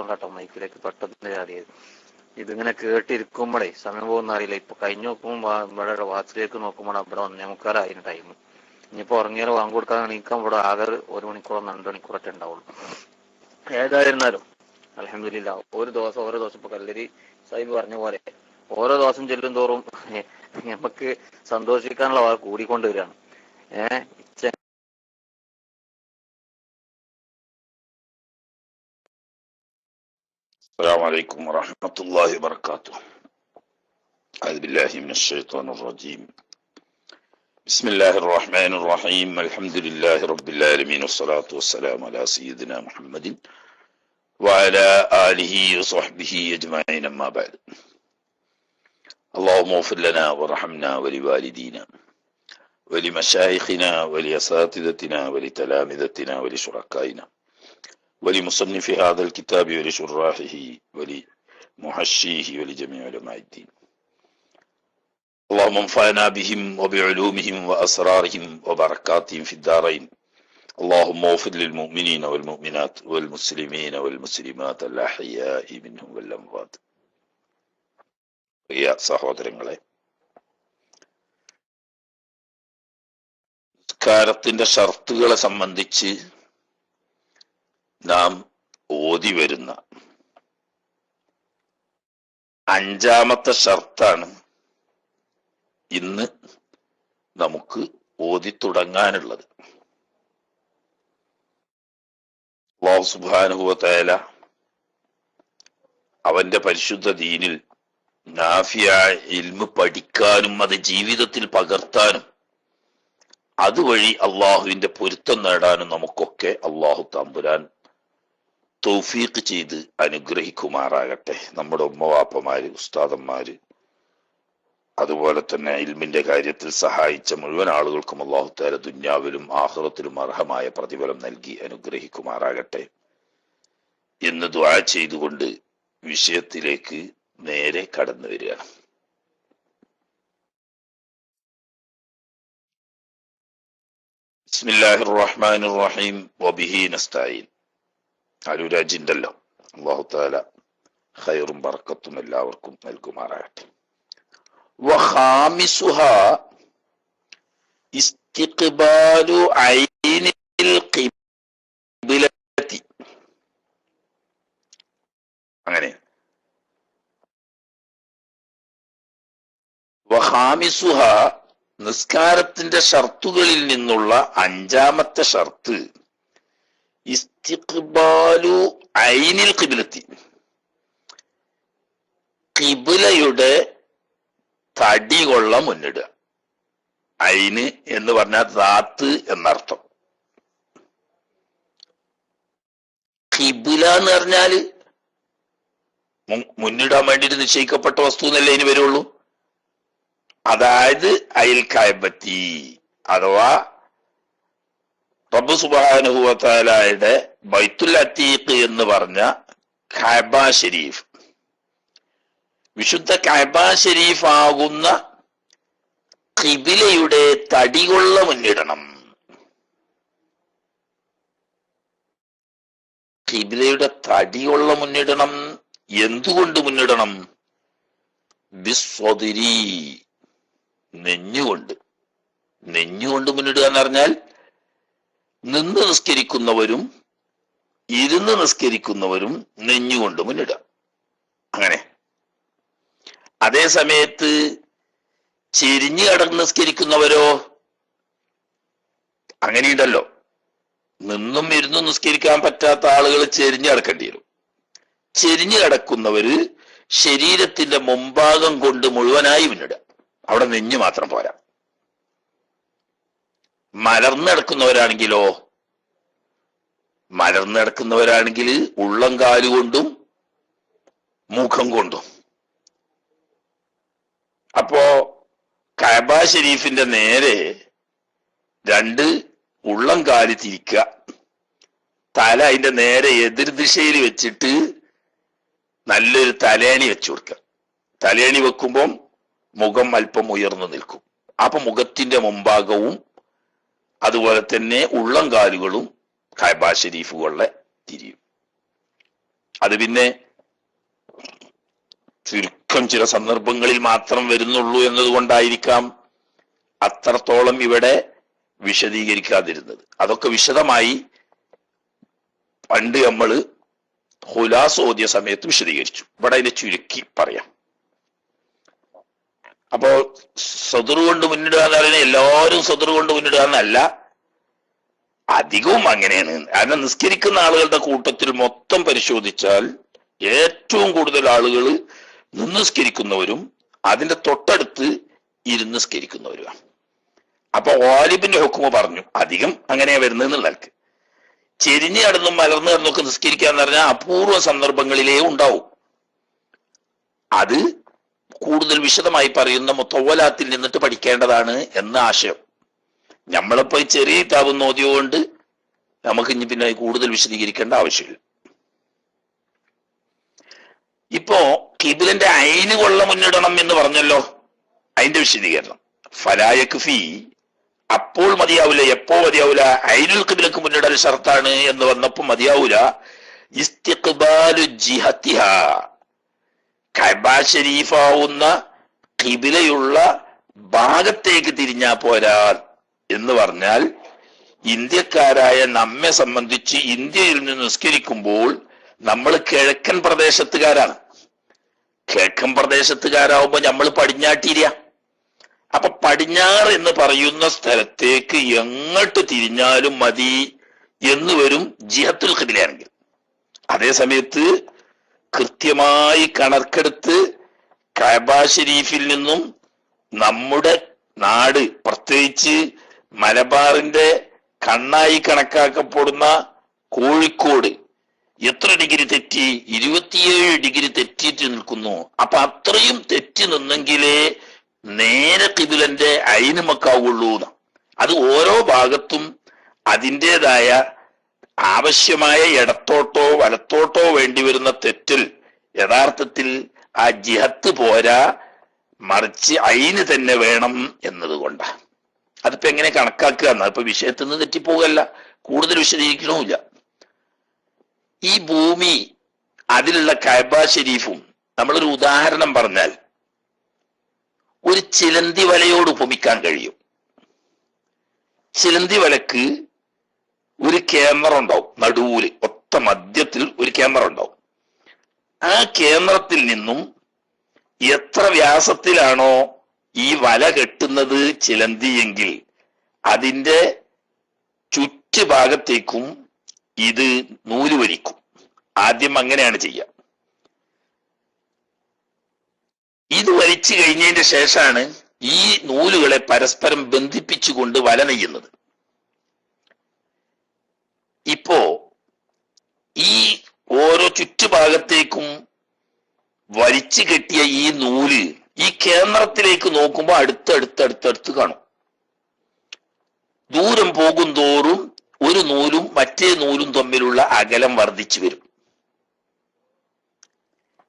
കേട്ടോ മൈക്കിലേക്ക് പെട്ടെന്ന് ചാടിയത്. ഇതിങ്ങനെ കേട്ടിരിക്കുമ്പോഴേ സമയം പോകുന്ന അറിയില്ല. ഇപ്പൊ കഴിഞ്ഞ് നോക്കുമ്പോൾ ഇവിടെ വാച്ചിലേക്ക് നോക്കുമ്പോൾ ഇവിടെ 1:45 ടൈം. ഇനിയിപ്പോ ഉറങ്ങിയാൽ വാങ്ങി കൊടുക്കാൻ എണീക്കാൻ ഇവിടെ ആകെ 1 മണിക്കൂറോ 2 മണിക്കൂറൊക്കെ ഉണ്ടാവുള്ളൂ. ഏതായിരുന്നാലും അൽഹംദുലില്ലാ ഓരോ ദിവസം ഇപ്പൊ കല്ലരി സാഹിബ് പറഞ്ഞ പോലെ ഓരോ ദിവസം ചെല്ലും തോറും നമുക്ക് സന്തോഷിക്കാനുള്ള വാക്ക് കൂടിക്കൊണ്ട് വരികയാണ്. السلام عليكم ورحمة الله وبركاته. أعوذ بالله من الشيطان الرجيم. بسم الله الرحمن الرحيم. الحمد لله رب العالمين والصلاة والسلام على سيدنا محمد وعلى آله وصحبه أجمعين. أما بعد. اللهم اغفر لنا وارحمنا ولوالدينا ولمشايخنا ولأساتذتنا ولتلامذتنا ولشركائنا ولمصنف هذا الكتاب ولشراحه ولمحشيه ولجميع علماء الدين. اللهم انفعنا بهم وبعلومهم وأسرارهم وبركاتهم في الدارين. اللهم اغفر للمؤمنين والمؤمنات والمسلمين والمسلمات الأحياء منهم والأموات. പ്രിയ സഹോദരങ്ങളെ, നിസ്കാരത്തിന്റെ ഷർത്തുകളെ സംബന്ധിച്ച് നാം ഓതി വരുന്ന 5ാമത്തെ ഷർത്താണ് ഇന്ന് നമുക്ക് ഓതി തുടങ്ങാനുള്ളത്. അല്ലാഹു സുബ്ഹാനഹു വ തആല അവന്റെ പരിശുദ്ധ ദീനിൽ നാഫിയായ ഇൽമ് പഠിക്കാനും അത് ജീവിതത്തിൽ പകർത്താനും അതുവഴി അള്ളാഹുവിന്റെ പൊരുത്തം നേടാനും നമുക്കൊക്കെ അള്ളാഹു തമ്പുരാൻ തൗഫീഖ് ചെയ്ത് അനുഗ്രഹിക്കുമാറാകട്ടെ. നമ്മുടെ ഉമ്മവാപ്പമാര്, ഉസ്താദന്മാര്, അതുപോലെ തന്നെ ഇൽമിന്റെ കാര്യത്തിൽ സഹായിച്ച മുഴുവൻ ആളുകൾക്കും അള്ളാഹു തആല ദുന്യാവിലും ആഖിറത്തിലും അർഹമായ പ്രതിഫലം നൽകി അനുഗ്രഹിക്കുമാറാകട്ടെ എന്ന് ദുആ ചെയ്തുകൊണ്ട് വിഷയത്തിലേക്ക് നേരെ കടന്നു വരികയാണ്. ബിസ്മില്ലാഹിർ റഹ്മാനിർ റഹീം വബിഹി നസ്തഈൻ. അനുരാജിണ്ടല്ലോ, അല്ലാഹു തആല ഖൈറും ബർക്കത്തും എല്ലാവർക്കും നൽകുമാറാകട്ടെ. വഖാമിസുഹാ ഇസ്തിഖ്ബാലു ഐനിൽ ഖിബ്ലതി. അങ്ങനെ വഖാമിസുഹ നിസ്കാരത്തിന്റെ ഷർത്തുകളിൽ നിന്നുള്ള 5ാമത്തെ ഷർത്ത് ഇസ്തിഖ്ബാലു ഐനിൽ ഖിബ്ലത്തി, ഖിബ്ലയുടെ തടികൊള്ള മുന്നിടുക. ഐന് എന്ന് പറഞ്ഞാൽ ദാത്ത് എന്നർത്ഥം. ഖിബ്ല എന്ന് പറഞ്ഞാല് മുന്നിടാൻ വേണ്ടിയിട്ട് നിശ്ചയിക്കപ്പെട്ട വസ്തു എന്നല്ലേ ഇനി വരുള്ളൂ. അതായത് അയൽ കഅബത്തി അഥവാ റബ്ബ് സുബ്ഹാനഹു വ തആലയുടെ ബൈത്തുൽ അതീഖ് എന്ന് പറഞ്ഞ കഅബ ഷരീഫ്, വിശുദ്ധ കഅബ ഷരീഫ് ആകുന്ന ഖിബ്ലയുടെ തടികൊള്ള മുന്നിടണം. ഖിബ്ലയുടെ തടികൊള്ള മുന്നിടണം. എന്തുകൊണ്ട് മുന്നിടണം? ബിസ്വദിരി, നെഞ്ഞുകൊണ്ട്. നെഞ്ഞുകൊണ്ട് മുന്നിടുക എന്ന് പറഞ്ഞാൽ നിന്ന് നിസ്കരിക്കുന്നവരും ഇരുന്ന് നിസ്കരിക്കുന്നവരും നെഞ്ഞുകൊണ്ട് മുന്നിടുക. അങ്ങനെ അതേ സമയത്ത് ചെരിഞ്ഞ് കടന്ന് നിസ്കരിക്കുന്നവരോ അങ്ങനെയുണ്ടല്ലോ. നിന്നും ഇരുന്നും നിസ്കരിക്കാൻ പറ്റാത്ത ആളുകൾ ചെരിഞ്ഞ് കിടക്കേണ്ടി വരും. ചെരിഞ്ഞ് കിടക്കുന്നവര് ശരീരത്തിന്റെ മുൻഭാഗം കൊണ്ട് മുഴുവനായി മുന്നിടുക. അവിടെ നെഞ്ഞു മാത്രം പോരാ. മലർന്നു കിടക്കുന്നവരാണെങ്കിൽ ഉള്ളം കാലുകൊണ്ടും മുഖം കൊണ്ടും. അപ്പോ കഅബ ഷരീഫിന്റെ നേരെ 2 ഉള്ളം കാല് തിരിക്കുക, തല അതിന്റെ നേരെ എതിർ ദിശയിൽ വെച്ചിട്ട് നല്ലൊരു തലേണി വെച്ചു കൊടുക്കുക. തലേണി വെക്കുമ്പം മുഖം അല്പം ഉയർന്നു നിൽക്കും. അപ്പൊ മുഖത്തിന്റെ മുൻഭാഗവും അതുപോലെ തന്നെ ഉള്ളം കാലുകളും കഅബ ഷരീഫുകളെ തിരിയും. അത് പിന്നെ ചുരുക്കം ചില സന്ദർഭങ്ങളിൽ മാത്രം വരുന്നുള്ളൂ എന്നതുകൊണ്ടായിരിക്കാം അത്രത്തോളം ഇവിടെ വിശദീകരിക്കാതിരുന്നത്. അതൊക്കെ വിശദമായി പണ്ട് നമ്മള് ഖുലാസ് ഓതിയ സമയത്ത് വിശദീകരിച്ചു. ഇവിടെ അതിനെ ചുരുക്കി പറയാം. അപ്പോ സദർ കൊണ്ട് മുന്നിടുക എന്ന് പറയുന്നത് എല്ലാവരും സദർ കൊണ്ട് മുന്നിടുക എന്നല്ല, അധികവും അങ്ങനെയാണ്. കാരണം നിസ്കരിക്കുന്ന ആളുകളുടെ കൂട്ടത്തിൽ മൊത്തം പരിശോധിച്ചാൽ ഏറ്റവും കൂടുതൽ ആളുകൾ നിസ്കരിക്കുന്നവരും അതിന്റെ തൊട്ടടുത്ത് ഇരുന്ന് നിസ്കരിക്കുന്നവരുമാണ്. അപ്പൊ വാലിബിന്റെ ഹുക്കുമ പറഞ്ഞു അധികം അങ്ങനെയാ വരുന്നത് എന്നുള്ളവർക്ക്. ചെരിഞ്ഞ് കിടന്നും മലർന്നു കിടന്നൊക്കെ നിസ്കരിക്കാന്ന് പറഞ്ഞാൽ അപൂർവ സന്ദർഭങ്ങളിലേ ഉണ്ടാവും. അത് കൂടുതൽ വിശദമായി പറയുന്ന മുത്തവ്വലാത്തിൽ നിന്നിട്ട് പഠിക്കേണ്ടതാണ് എന്ന ആശയം. നമ്മളിപ്പോ ഈ ചെറിയ കിതാബ് നോദിയോണ്ട് നമുക്ക് ഇനി പിന്നെ കൂടുതൽ വിശദീകരിക്കേണ്ട ആവശ്യമില്ല. ഇപ്പോ ഖിബിലന്റെ ഐന് കൊള്ള മുന്നിടണം എന്ന് പറഞ്ഞല്ലോ, അതിന്റെ വിശദീകരണം ഫലായക് ഫി അപ്പോൾ മതിയാവൂല. എപ്പോ മതിയാവൂല? ഐനുൽ ഖിബിലക്ക് മുന്നിടൽ ഷർത്താണ് എന്ന് വന്നപ്പോ മതിയാവൂല. ഇസ്തിഖ്ബാലു ജിഹത്തിഹ, കഅബ ഷരീഫാവുന്ന ഖിബിലയുള്ള ഭാഗത്തേക്ക് തിരിഞ്ഞാ പോരാ എന്ന് പറഞ്ഞാൽ, ഇന്ത്യക്കാരായ നമ്മെ സംബന്ധിച്ച് ഇന്ത്യയിൽ നിന്ന് നിസ്കരിക്കുമ്പോൾ നമ്മൾ കിഴക്കൻ പ്രദേശത്തുകാരാണ്. കിഴക്കൻ പ്രദേശത്തുകാരാവുമ്പോ നമ്മൾ പടിഞ്ഞാട്ടിരിയ. അപ്പൊ പടിഞ്ഞാറ് എന്ന് പറയുന്ന സ്ഥലത്തേക്ക് എങ്ങോട്ട് തിരിഞ്ഞാലും മതി എന്ന് വരും ജിഹത്തുൽ ഖിബിലയാണെങ്കിൽ. അതേ സമയത്ത് കൃത്യമായി കണക്കെടുത്ത് കഅബ ഷരീഫിൽ നിന്നും നമ്മുടെ നാട്, പ്രത്യേകിച്ച് മലബാറിന്റെ കണ്ണായി കണക്കാക്കപ്പെടുന്ന കോഴിക്കോട് എത്ര ഡിഗ്രി തെറ്റി? 27 ഡിഗ്രി തെറ്റിയിട്ട് നിൽക്കുന്നു. അപ്പൊ അത്രയും തെറ്റി നിന്നെങ്കിലേ നേരെ ഖിബിലന്റെ ഐനുമക്കാവുള്ളൂ. അത് ഓരോ ഭാഗത്തും അതിൻ്റെതായ ആവശ്യമായ ഇടത്തോട്ടോ വലത്തോട്ടോ വേണ്ടി വരുന്ന തെറ്റിൽ യഥാർത്ഥത്തിൽ ആ ജിഹത്ത് പോരാ, മറിച്ച് ഐന് തന്നെ വേണം എന്നതുകൊണ്ടാണ്. അതിപ്പോ എങ്ങനെ കണക്കാക്കുക എന്നാ ഇപ്പൊ വിഷയത്തിൽ നിന്ന് തെറ്റിപ്പോകല്ല, കൂടുതൽ വിശദീകരിക്കണമില്ല. ഈ ഭൂമി, അതിലുള്ള കഅബ ഷരീഫും നമ്മളൊരു ഉദാഹരണം പറഞ്ഞാൽ ഒരു ചിലന്തി വലയോട് ഉപമിക്കാൻ കഴിയും. ചിലന്തി വലക്ക് ഒരു ക്യാമറ ഉണ്ടാവും, നടുവില് ഒത്ത മധ്യത്തിൽ ഒരു ക്യാമറ ഉണ്ടാവും. ആ കേന്ദ്രത്തിൽ നിന്നും എത്ര വ്യാസത്തിലാണോ ഈ വല കെട്ടുന്നത് ചിലന്തി എങ്കിൽ അതിന്റെ ചുറ്റുഭാഗത്തേക്കും ഇത് നൂല് വലിക്കും. ആദ്യം അങ്ങനെയാണ് ചെയ്യുക. ഇത് വലിച്ചു കഴിഞ്ഞതിന്റെ ശേഷമാണ് ഈ നൂലുകളെ പരസ്പരം ബന്ധിപ്പിച്ചുകൊണ്ട് വല നെയ്യുന്നത്. ഇപ്പോ ഈ ഓരോ ചുറ്റുഭാഗത്തേക്കും വലിച്ചു കെട്ടിയ ഈ നൂല് ഈ കേന്ദ്രത്തിലേക്ക് നോക്കുമ്പോൾ അടുത്തടുത്ത് കാണും. ദൂരം പോകും തോറും ഒരു നൂലും മറ്റേ നൂലും തമ്മിലുള്ള അകലം വർദ്ധിച്ചു വരും.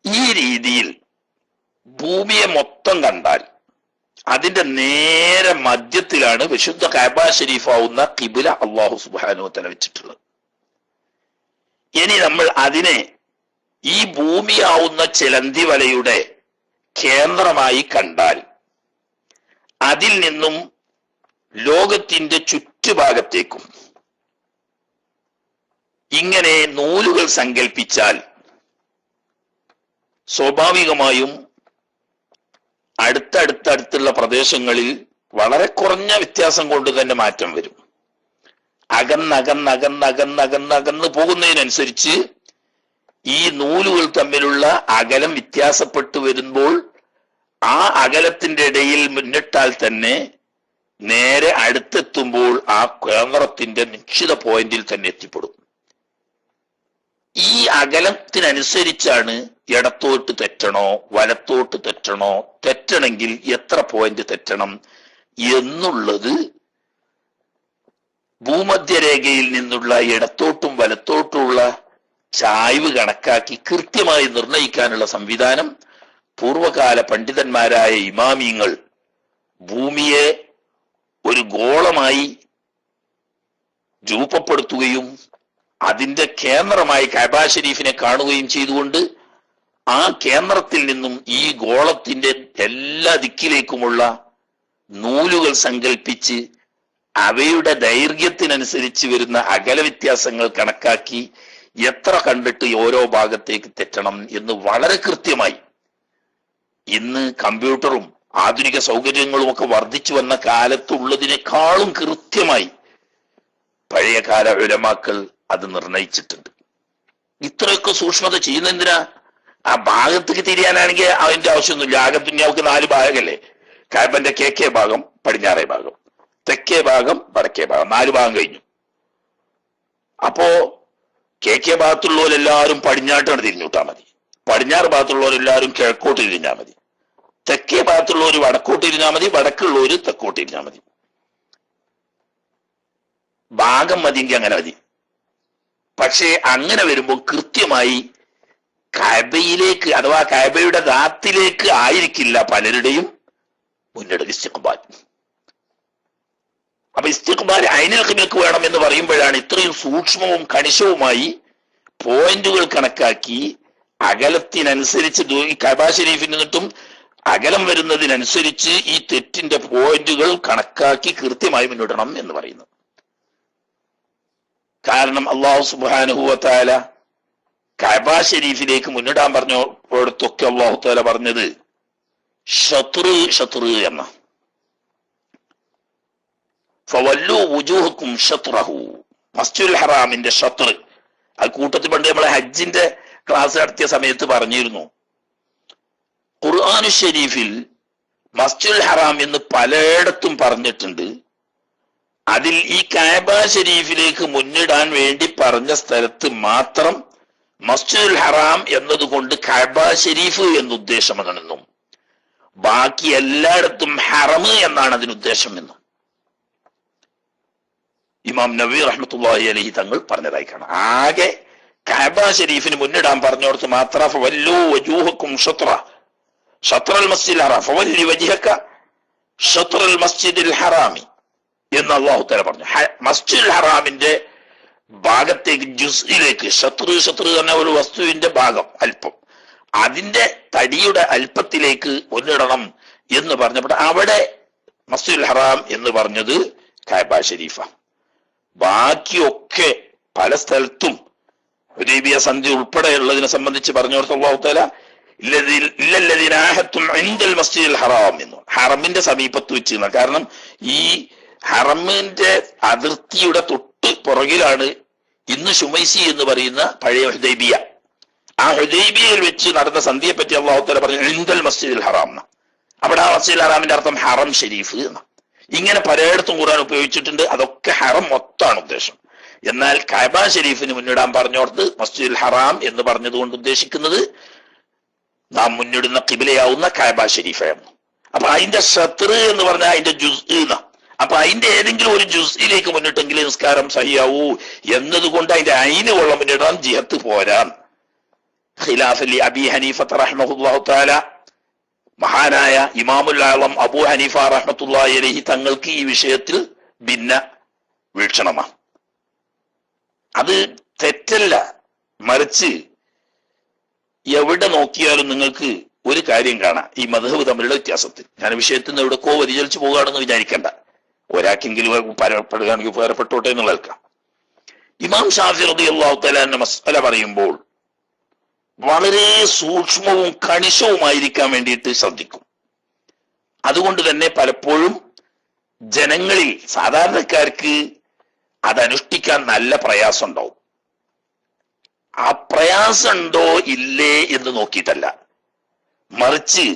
ഈ രീതിയിൽ ഭൂമിയെ മൊത്തം കണ്ടാൽ അതിന്റെ നേരെ മധ്യത്തിലാണ് വിശുദ്ധ കഅബ ഷരീഫാവുന്ന ഖിബില അല്ലാഹു സുബ്ഹാനഹു വ തആല വെച്ചിട്ടുള്ളത്. ഇനി നമ്മൾ അതിനെ ഈ ഭൂമിയാവുന്ന ചിലന്തി വലയുടെ കേന്ദ്രമായി കണ്ടാൽ അതിൽ നിന്നും ലോകത്തിന്റെ ചുറ്റുഭാഗത്തേക്കും ഇങ്ങനെ നൂലുകൾ സങ്കൽപ്പിച്ചാൽ സ്വാഭാവികമായും അടുത്തടുത്തുള്ള പ്രദേശങ്ങളിൽ വളരെ കുറഞ്ഞ വ്യത്യാസം കൊണ്ട് തന്നെ മാറ്റം വരും. അകന്നകന്ന് പോകുന്നതിനനുസരിച്ച് ഈ നൂലുകൾ തമ്മിലുള്ള അകലം വ്യത്യാസപ്പെട്ടു വരുമ്പോൾ ആ അകലത്തിന്റെ ഇടയിൽ മുന്നിട്ടാൽ തന്നെ നേരെ അടുത്തെത്തുമ്പോൾ ആ കേന്ദ്രത്തിന്റെ നിശ്ചിത പോയിന്റിൽ തന്നെ എത്തിപ്പെടും. ഈ അകലത്തിനനുസരിച്ചാണ് ഇടത്തോട്ട് തെറ്റണോ വലത്തോട്ട് തെറ്റണോ, തെറ്റണമെങ്കിൽ എത്ര പോയിന്റ് തെറ്റണം എന്നുള്ളത് ഭൂമധ്യരേഖയിൽ നിന്നുള്ള ഇടത്തോട്ടും വലത്തോട്ടുമുള്ള ചായ്വ് കണക്കാക്കി കൃത്യമായി നിർണയിക്കാനുള്ള സംവിധാനം പൂർവകാല പണ്ഡിതന്മാരായ ഇമാമിങ്ങൾ ഭൂമിയെ ഒരു ഗോളമായി രൂപപ്പെടുത്തുകയും അതിന്റെ കേന്ദ്രമായി കഅബ ഷരീഫിനെ കാണുകയും ചെയ്തുകൊണ്ട് ആ കേന്ദ്രത്തിൽ നിന്നും ഈ ഗോളത്തിന്റെ എല്ലാ ദിക്കിലേക്കുമുള്ള നൂലുകൾ സങ്കല്പിച്ച് അവയുടെ ദൈർഘ്യത്തിനനുസരിച്ച് വരുന്ന അകല വ്യത്യാസങ്ങൾ കണക്കാക്കി എത്ര കണ്ടിട്ട് ഓരോ ഭാഗത്തേക്ക് തെറ്റണം എന്ന് വളരെ കൃത്യമായി, ഇന്ന് കമ്പ്യൂട്ടറും ആധുനിക സൗകര്യങ്ങളും ഒക്കെ വർദ്ധിച്ചു വന്ന കാലത്തുള്ളതിനേക്കാളും കൃത്യമായി പഴയകാല ഉലമാക്കൾ അത് നിർണയിച്ചിട്ടുണ്ട്. ഇത്രയൊക്കെ സൂക്ഷ്മത ചെയ്യുന്നതിനാ? ആ ഭാഗത്തേക്ക് തിരിയാനാണെങ്കിൽ അതിന്റെ ആവശ്യമൊന്നുമില്ല. ആകെ ദുന്യാവുക്ക് 4 ഭാഗമല്ലേ? കഅബന്റെ കിഴക്കേ ഭാഗം, പടിഞ്ഞാറേ ഭാഗം, തെക്കേ ഭാഗം, വടക്കേ ഭാഗം, 4 ഭാഗം കഴിഞ്ഞു. അപ്പോ കിഴക്കേ ഭാഗത്തുള്ളവരെല്ലാവരും പടിഞ്ഞാട്ടാണ് തിരിഞ്ഞുവിട്ടാൽ മതി, പടിഞ്ഞാറ് ഭാഗത്തുള്ളവരെല്ലാവരും കിഴക്കോട്ട് തിരിഞ്ഞാൽ മതി, തെക്കേ ഭാഗത്തുള്ളവർ വടക്കോട്ട് തിരിഞ്ഞാൽ മതി, വടക്കുള്ളവർ തെക്കോട്ട് തിരിഞ്ഞാൽ മതി. ഭാഗം മതിയെങ്കിൽ അങ്ങനെ മതി. പക്ഷേ അങ്ങനെ വരുമ്പോൾ കൃത്യമായി കഅബയിലേക്ക് അഥവാ കഅബയുടെ ദാത്തിലേക്ക് ആയിരിക്കില്ല പലരുടെയും മുന്നിടൽ ഇസ്തിഖ്ബാൽ. അപ്പൊ ഇസ്തിഖ്ബാൽ ഐനുൽ ഖിബ്ലക്ക് വേണം എന്ന് പറയുമ്പോഴാണ് ഇത്രയും സൂക്ഷ്മവും കണിശവുമായി പോയിന്റുകൾ കണക്കാക്കി അകലത്തിനനുസരിച്ച് ഈ കഅബ ഷരീഫിൽ നിന്നിട്ടും അകലം വരുന്നതിനനുസരിച്ച് ഈ തെറ്റിന്റെ പോയിന്റുകൾ കണക്കാക്കി കൃത്യമായി മുന്നിടണം എന്ന് പറയുന്നത്. കാരണം അല്ലാഹു സുബ്ഹാനഹു വ തആല കഅബ ഷരീഫിലേക്ക് മുന്നിടാൻ പറഞ്ഞപ്പോഴത്തൊക്കെ അല്ലാഹു തആല പറഞ്ഞത് ഷത്ർ എന്ന ഫവല്ലു വുജൂഹക്കും ഷത്റഹു, മസ്ജിദുൽ ഹറാമിന്റെ ഷത്ർ. അത് കൂട്ടത്തിൽ പണ്ട് നമ്മളെ ഹജ്ജിന്റെ ക്ലാസ് നടത്തിയ സമയത്ത് പറഞ്ഞിരുന്നു. ഖുർആനു ഷരീഫിൽ മസ്ജിദുൽ ഹറാം എന്ന് പലയിടത്തും പറഞ്ഞിട്ടുണ്ട്. അതിൽ ഈ കഅബ ഷരീഫിലേക്ക് മുന്നിടാൻ വേണ്ടി പറഞ്ഞ സ്ഥലത്ത് മാത്രം മസ്ജിദുൽ ഹറാം എന്നതുകൊണ്ട് കഅബ ഷരീഫ് എന്ന് ഉദ്ദേശമെന്നും ബാക്കി എല്ലായിടത്തും ഹറം എന്നാണ് അതിനുദ്ദേശം എന്നും ഇമാം നബവി റഹ്മത്തുള്ളാഹി അലൈഹി തങ്ങൾ പറഞ്ഞതായി കാണാം. ആകെ കഅബ ഷരീഫിന് മുന്നിടാൻ പറഞ്ഞോടത്ത് മാത്രം ഫവല്ലു വജൂഹക്കും ഷത്റൽ മസ്ജിദിൽ ഹറാം ഫവല്ലി വജ്ഹക ഷത്റൽ മസ്ജിദിൽ ഹറാമി എന്ന് അല്ലാഹു തആല പറഞ്ഞു. മസ്ജിദുൽ ഹറാമിന്റെ ഭാഗത്തേക്ക് ജുസ്ഇലേക്ക് ഷത്ർ എന്ന ഒരു വസ്തുവിന്റെ ഭാഗം അല്പം, അതിന്റെ തടിയുടെ അല്പത്തിലേക്ക് മുന്നിടണം എന്ന് പറഞ്ഞപ്പോൾ അവിടെ മസ്ജിദുൽ ഹറാം എന്ന് പറഞ്ഞത് കഅബ ഷരീഫ. ബാക്കിയൊക്കെ പല സ്ഥലത്തും ഹുദൈബിയ സന്ധി ഉൾപ്പെടെയുള്ളതിനെ സംബന്ധിച്ച് പറഞ്ഞോർത്ത് അല്ലാഹു തആല ഇല്ലല്ലദീന ആഹദതും ഇൻദൽ മസ്ജിദിൽ ഹറാം എന്ന്, ഹറമിന്റെ സമീപത്ത് വെച്ച്. കാരണം ഈ ഹറമിന്റെ അതിർത്തിയുടെ തൊട്ട് പുറകിലാണ് ഇന്ന് ഷുമൈസി എന്ന് പറയുന്ന പഴയ ഹുദൈബിയ. ആ ഹുദൈബിയയിൽ വെച്ച് നടന്ന സന്ധിയെ പറ്റി അല്ലാഹു തആല പറഞ്ഞു ഇൻദൽ മസ്ജിദിൽ ഹറാം എന്ന. അവിടെ ആ മസ്ജിദുൽ ഹറാമിന്റെ അർത്ഥം ഹറം ഷരീഫ് എന്ന. ഇങ്ങനെ പലയിടത്തും ഖുർആൻ ഉപയോഗിച്ചിട്ടുണ്ട്. അതൊക്കെ ഹറം മൊത്തമാണ് ഉദ്ദേശം. എന്നാൽ കഅബ ഷരീഫിന് മുന്നിടാൻ പറഞ്ഞോർത്ത് മസ്ജിദുൽ ഹറാം എന്ന് പറഞ്ഞതുകൊണ്ട് ഉദ്ദേശിക്കുന്നത് നാം മുന്നിടുന്ന ഖിബിലയാവുന്ന കഅബ ഷരീഫായിരുന്നു. അപ്പൊ അതിന്റെ ഷത്ർ എന്ന് പറഞ്ഞാൽ അതിന്റെ ജുസ് എന്ന. അപ്പൊ അതിന്റെ ഏതെങ്കിലും ഒരു ജുസിലേക്ക് മുന്നിട്ടെങ്കിൽ നിസ്കാരം സഹിയാവൂ എന്നതുകൊണ്ട് അതിന്റെ ഐന് കൊള്ള മുന്നിടാൻ ജിഹത്ത് പോരാൻ. ഖിലാഫലി അബി ഹനീഫ റഹ്മത്തുള്ളാഹു തആല, മഹാനായ ഇമാമുൽ ആളം അബൂ ഹനീഫ റഹ്മത്തുള്ളാഹി അലൈഹി തങ്ങൾക്ക് ഈ വിഷയത്തിൽ ഭിന്ന വീക്ഷണമാണ്. അത് തെറ്റല്ല, മറിച്ച് എവിടെ നോക്കിയാലും നിങ്ങൾക്ക് ഒരു കാര്യം കാണാം ഈ മദ്ഹബ് തമ്മിലുള്ള വ്യത്യാസത്തിൽ. ഞാൻ വിഷയത്തിൽ നിന്ന് എവിടെക്കോ വ്യതിചലിച്ചു പോകുകയാണെന്ന് വിചാരിക്കണ്ട, ഒരാൾക്കെങ്കിലും ഉപകാരപ്പെടുകയാണെങ്കിൽ ഉപകാരപ്പെട്ടോട്ടെ എന്നുള്ള കേൾക്കാം. ഇമാം ഷാഫി റളിയല്ലാഹു തആല എന്ന മസ്അല പറയുമ്പോൾ വളരെ സൂക്ഷ്മവും കണിശവുമായിരിക്കാൻ വേണ്ടിയിട്ട് ശ്രദ്ധിക്കും. അതുകൊണ്ട് തന്നെ പലപ്പോഴും ജനങ്ങളിൽ സാധാരണക്കാർക്ക് അതനുഷ്ഠിക്കാൻ നല്ല പ്രയാസം ഉണ്ടാവും. ആ പ്രയാസം ഉണ്ടോ ഇല്ലേ എന്ന് നോക്കിയിട്ടല്ല, മറിച്ച്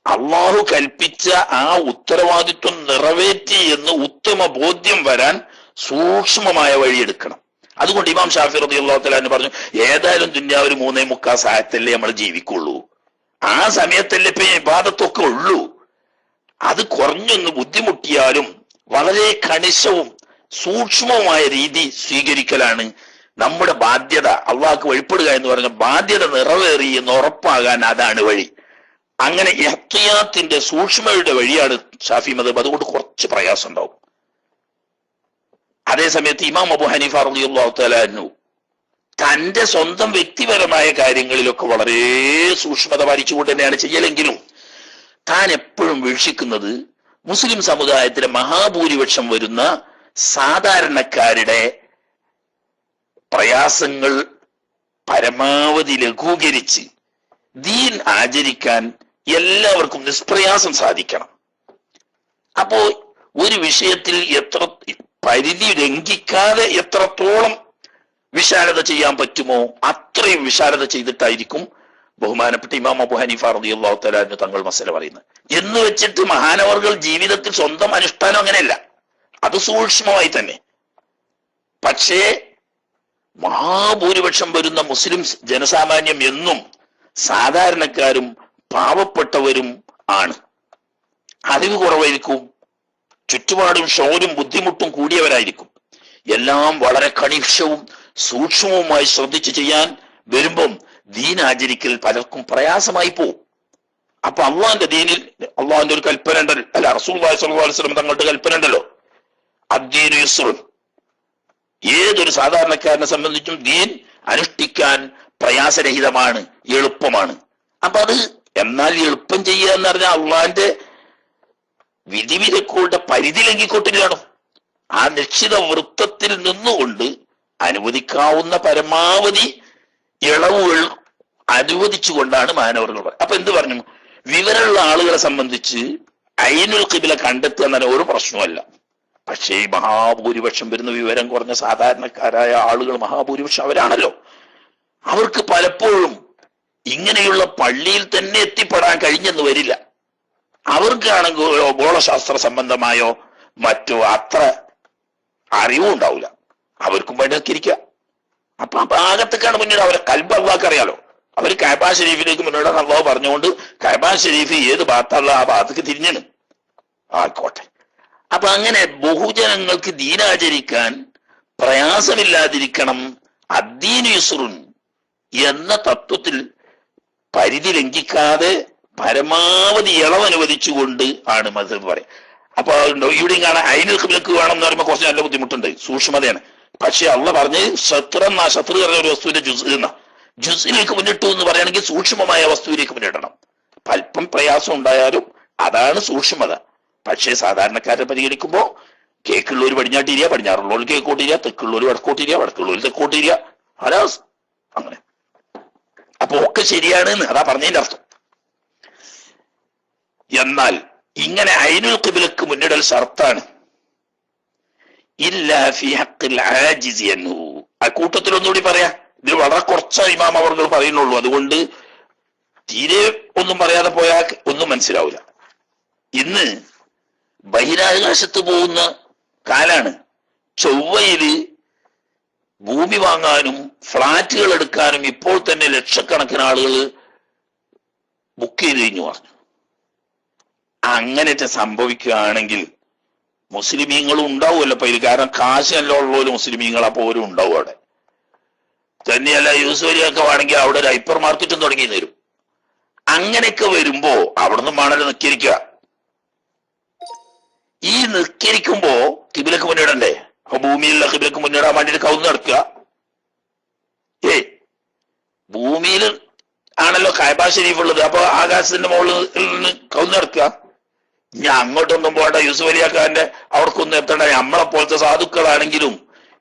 അള്ളാഹു കൽപ്പിച്ച ആ ഉത്തരവാദിത്വം നിറവേറ്റി എന്ന് ഉത്തമ ബോധ്യം വരാൻ സൂക്ഷ്മമായ വഴിയെടുക്കണം. അതുകൊണ്ട് ഇമാം ഷാഫി റളിയല്ലാഹു തആല പറഞ്ഞു ഏതായാലും ദുനിയാവിൽ 3.25 സായത്തല്ലേ നമ്മൾ ജീവിക്കുള്ളൂ, ആ സമയത്തല്ലേ ഇപ്പൊ ഇബാദത്തൊക്കെ ഉള്ളൂ. അത് കുറഞ്ഞൊന്ന് ബുദ്ധിമുട്ടിയാലും വളരെ കണിശവും സൂക്ഷ്മവുമായ രീതി സ്വീകരിക്കലാണ് നമ്മുടെ ബാധ്യത. അള്ളാഹ്ക്ക് വഴിപ്പെടുക എന്ന് പറഞ്ഞ ബാധ്യത നിറവേറി എന്ന് ഉറപ്പാകാൻ അതാണ് വഴി. അങ്ങനെ ഇഹ്തിയാത്തിന്റെ സൂക്ഷ്മയുടെ വഴിയാണ് ഷാഫി മദ്ഹബ്. അതുകൊണ്ട് കുറച്ച് പ്രയാസം ഉണ്ടാവും. അതേസമയത്ത് ഇമാം അബൂ ഹനീഫ റളിയല്ലാഹു തആല അൻഹു തന്റെ സ്വന്തം വ്യക്തിപരമായ കാര്യങ്ങളിലൊക്കെ വളരെ സൂക്ഷ്മത പാലിച്ചുകൊണ്ട് തന്നെയാണ് ചെയ്യലെങ്കിലും താൻ എപ്പോഴും വീക്ഷിക്കുന്നത് മുസ്ലിം സമുദായത്തിലെ മഹാഭൂരിപക്ഷം വരുന്ന സാധാരണക്കാരുടെ പ്രയാസങ്ങൾ പരമാവധി ലഘൂകരിച്ച് ദീൻ ആചരിക്കാൻ എല്ലാവർക്കും നിഷ്പ്രയാസം സാധിക്കണം. അപ്പോ ഒരു വിഷയത്തിൽ എത്ര പരിധി ലംഘിക്കാതെ എത്രത്തോളം വിശാലത ചെയ്യാൻ പറ്റുമോ അത്രയും വിശാലത ചെയ്തിട്ടായിരിക്കും ബഹുമാനപ്പെട്ട ഇമാം അബൂ ഹനീഫ റളിയല്ലാഹു തആല അൻഹു തങ്ങൾ മസല പറയുന്നത്. എന്ന് വെച്ചിട്ട് മഹാനവർകൾ ജീവിതത്തിൽ സ്വന്തം അനുഷ്ഠാനം അങ്ങനെയല്ല, അത് സൂക്ഷ്മമായി തന്നെ. പക്ഷേ മഹാഭൂരിപക്ഷം വരുന്ന മുസ്ലിം ജനസാമാന്യം എന്നും സാധാരണക്കാരും പാവപ്പെട്ടവരും ആണ്. അറിവ് കുറവായിരിക്കും, ചുറ്റുപാടും ഷോരും ബുദ്ധിമുട്ടും കൂടിയവരായിരിക്കും. എല്ലാം വളരെ കണിക്ഷവും സൂക്ഷ്മവുമായി ശ്രദ്ധിച്ചു ചെയ്യാൻ വരുമ്പം ദീൻ ആചരിക്കൽ പലർക്കും പ്രയാസമായി പോവും. അപ്പൊ അള്ളാന്റെ ദീനിൽ അള്ളാന്റെ ഒരു കൽപ്പന ഉണ്ടല്ലോ, അല്ല റസൂലുള്ളാഹി സ്വല്ലല്ലാഹു അലൈഹി വസല്ലം തങ്ങളുടെ കൽപ്പന ഉണ്ടല്ലോ, അദ്ദീനു യുസ്റുൻ. ഏതൊരു സാധാരണക്കാരനെ സംബന്ധിച്ചും ദീൻ അനുഷ്ഠിക്കാൻ പ്രയാസരഹിതമാണ്, എളുപ്പമാണ്. അപ്പൊ അത് എന്നാൽ എളുപ്പം ചെയ്യുക എന്ന് പറഞ്ഞാൽ അള്ളാന്റെ വിധിവിലക്കുകളുടെ പരിധി ലംഘിക്കൊട്ടില്ലാണോ? ആ നിശ്ചിത വൃത്തത്തിൽ നിന്നുകൊണ്ട് അനുവദിക്കാവുന്ന പരമാവധി ഇളവുകൾ അനുവദിച്ചുകൊണ്ടാണ് മാനവർകൾ. അപ്പൊ എന്ത് പറഞ്ഞു? വിവരമുള്ള ആളുകളെ സംബന്ധിച്ച് ഐനുൽ ഖിബ്ല കണ്ടെത്തുക എന്ന ഒരു പ്രശ്നമല്ല. പക്ഷേ ഈ മഹാഭൂരിപക്ഷം വരുന്ന വിവരം കുറഞ്ഞ സാധാരണക്കാരായ ആളുകൾ മഹാഭൂരിപക്ഷം അവരാണല്ലോ. അവർക്ക് പലപ്പോഴും ഇങ്ങനെയുള്ള പള്ളിയിൽ തന്നെ എത്തിപ്പെടാൻ കഴിഞ്ഞെന്ന് വരില്ല. അവർക്കാണെങ്കിൽ ഗോളശാസ്ത്ര സംബന്ധമായോ മറ്റോ അത്ര അറിവും ഉണ്ടാവില്ല. അവർക്കും വേണ്ടിയൊക്കെ ഇരിക്കുക. അപ്പൊ ഭാഗത്തേക്കാണ് മുന്നിട്ട് അവരെ കൽബ് അള്ളാഹ്ക്ക് അറിയാലോ. അവർ കഅബ ഷരീഫിലേക്ക് മുന്നോട്ട് അള്ളാഹു പറഞ്ഞുകൊണ്ട് കഅബ ഷരീഫ് ഏത് ഭാഗത്തുള്ള ആ ഭാഗത്തേക്ക് തിരിഞ്ഞാണ്. ആയിക്കോട്ടെ. അപ്പൊ അങ്ങനെ ബഹുജനങ്ങൾക്ക് ദീനാചരിക്കാൻ പ്രയാസമില്ലാതിരിക്കണം, അദ്ദീനു യുസ്റുൻ എന്ന തത്വത്തിൽ പരിധി ലംഘിക്കാതെ പരമാവധി ഇളവനുവദിച്ചുകൊണ്ട് ആണ് മദ്ഹബ് പറയാം. അപ്പൊ ഇവിടെയും കാണാൻ ഐനുൽ ഖിബ്ലക്ക് വേണം എന്ന് പറയുമ്പോൾ കുറച്ച് നല്ല ബുദ്ധിമുട്ടുണ്ട്, സൂക്ഷ്മതയാണ്. പക്ഷെ അള്ളാഹ് പറഞ്ഞത് ശത്രു പറഞ്ഞ ഒരു വസ്തുവിന്റെ ജുസിലേക്ക് മുന്നിട്ടു എന്ന് പറയുകയാണെങ്കിൽ സൂക്ഷ്മമായ വസ്തുവിലേക്ക് മുന്നിടണം. അല്പം പ്രയാസം ഉണ്ടായാലും അതാണ് സൂക്ഷ്മത. പക്ഷേ സാധാരണക്കാരെ പരിഗണിക്കുമ്പോൾ കേക്കുള്ളവർ പടിഞ്ഞാട്ടിരിയ, പടിഞ്ഞാറുള്ളവർ കേക്കോട്ടിരിയ, തെക്കുള്ളവർ വടക്കോട്ടിരിയ, വടക്കുള്ളവർ തെക്കോട്ടിരിയ, ഹലാസ് അങ്ങനെ. അപ്പൊ ഒക്കെ ശരിയാണ് എന്ന് അതാ പറഞ്ഞതിന്റെ അർത്ഥം. എന്നാൽ ഇങ്ങനെ ഐനുൽ ഖിബ്ലക്ക് മുന്നിടൽ ഷർത്താണ്. ഇല്ലാ ഫീ ഹഖ്ഖിൽ ആജിസി അൻഹു. ആ കൂട്ടത്തിൽ ഒന്നുകൂടി പറയാ, ഇതിൽ വളരെ കുറച്ച് ഇമാം അവർകൾ പറയുന്നുള്ളൂ. അതുകൊണ്ട് തീരെ ഒന്നും പറയാതെ പോയാൽ ഒന്നും മനസ്സിലാവില്ല. ഇന്ന് ബഹിരാകാശത്ത് പോകുന്ന കാലാണ്. ചൊവ്വയില് ഭൂമി വാങ്ങാനും ഫ്ളാറ്റുകൾ എടുക്കാനും ഇപ്പോൾ തന്നെ ലക്ഷക്കണക്കിന് ആളുകൾ ബുക്ക് ചെയ്ത് കഴിഞ്ഞു പറഞ്ഞു. അങ്ങനെയൊക്കെ സംഭവിക്കുകയാണെങ്കിൽ മുസ്ലിമീങ്ങളും ഉണ്ടാവുമല്ലോ അപ്പൊ ഇത്. കാരണം കാശല്ല ഉള്ളവരും മുസ്ലിമീങ്ങൾ അപ്പൊ ഓരും ഉണ്ടാവും അവിടെ. തന്നെയല്ല യൂസുഫലിയൊക്കെ വേണമെങ്കിൽ അവിടെ ഒരു ഹൈപ്പർ മാർക്കറ്റും തുടങ്ങി തരും. അങ്ങനെയൊക്കെ വരുമ്പോ അവിടെ നിന്നും വേണമല്ലോ നിസ്കരിക്കുക. ഈ നിസ്കരിക്കുമ്പോ ഖിബ്ലക്ക് മുന്നിടണ്ടേ? അപ്പൊ ഭൂമിയിലുള്ള ഖിബ്ലക്ക് മുന്നിടാൻ വേണ്ടിയിട്ട് കൗന്ന് നടക്കുക. ഭൂമിയിൽ ആണല്ലോ കഅബ ഷരീഫ് ഉള്ളത്. അപ്പൊ ആകാശത്തിന്റെ മുകളിൽ നിന്ന് കൗന്ന് നടക്കുക. ഇനി അങ്ങോട്ടൊന്നും പോകണ്ട, യൂസുഫ് അലിയാക്കാരന്റെ അവർക്കൊന്നും എത്തണ്ട. നമ്മളെ പോലത്തെ സാധുക്കളാണെങ്കിലും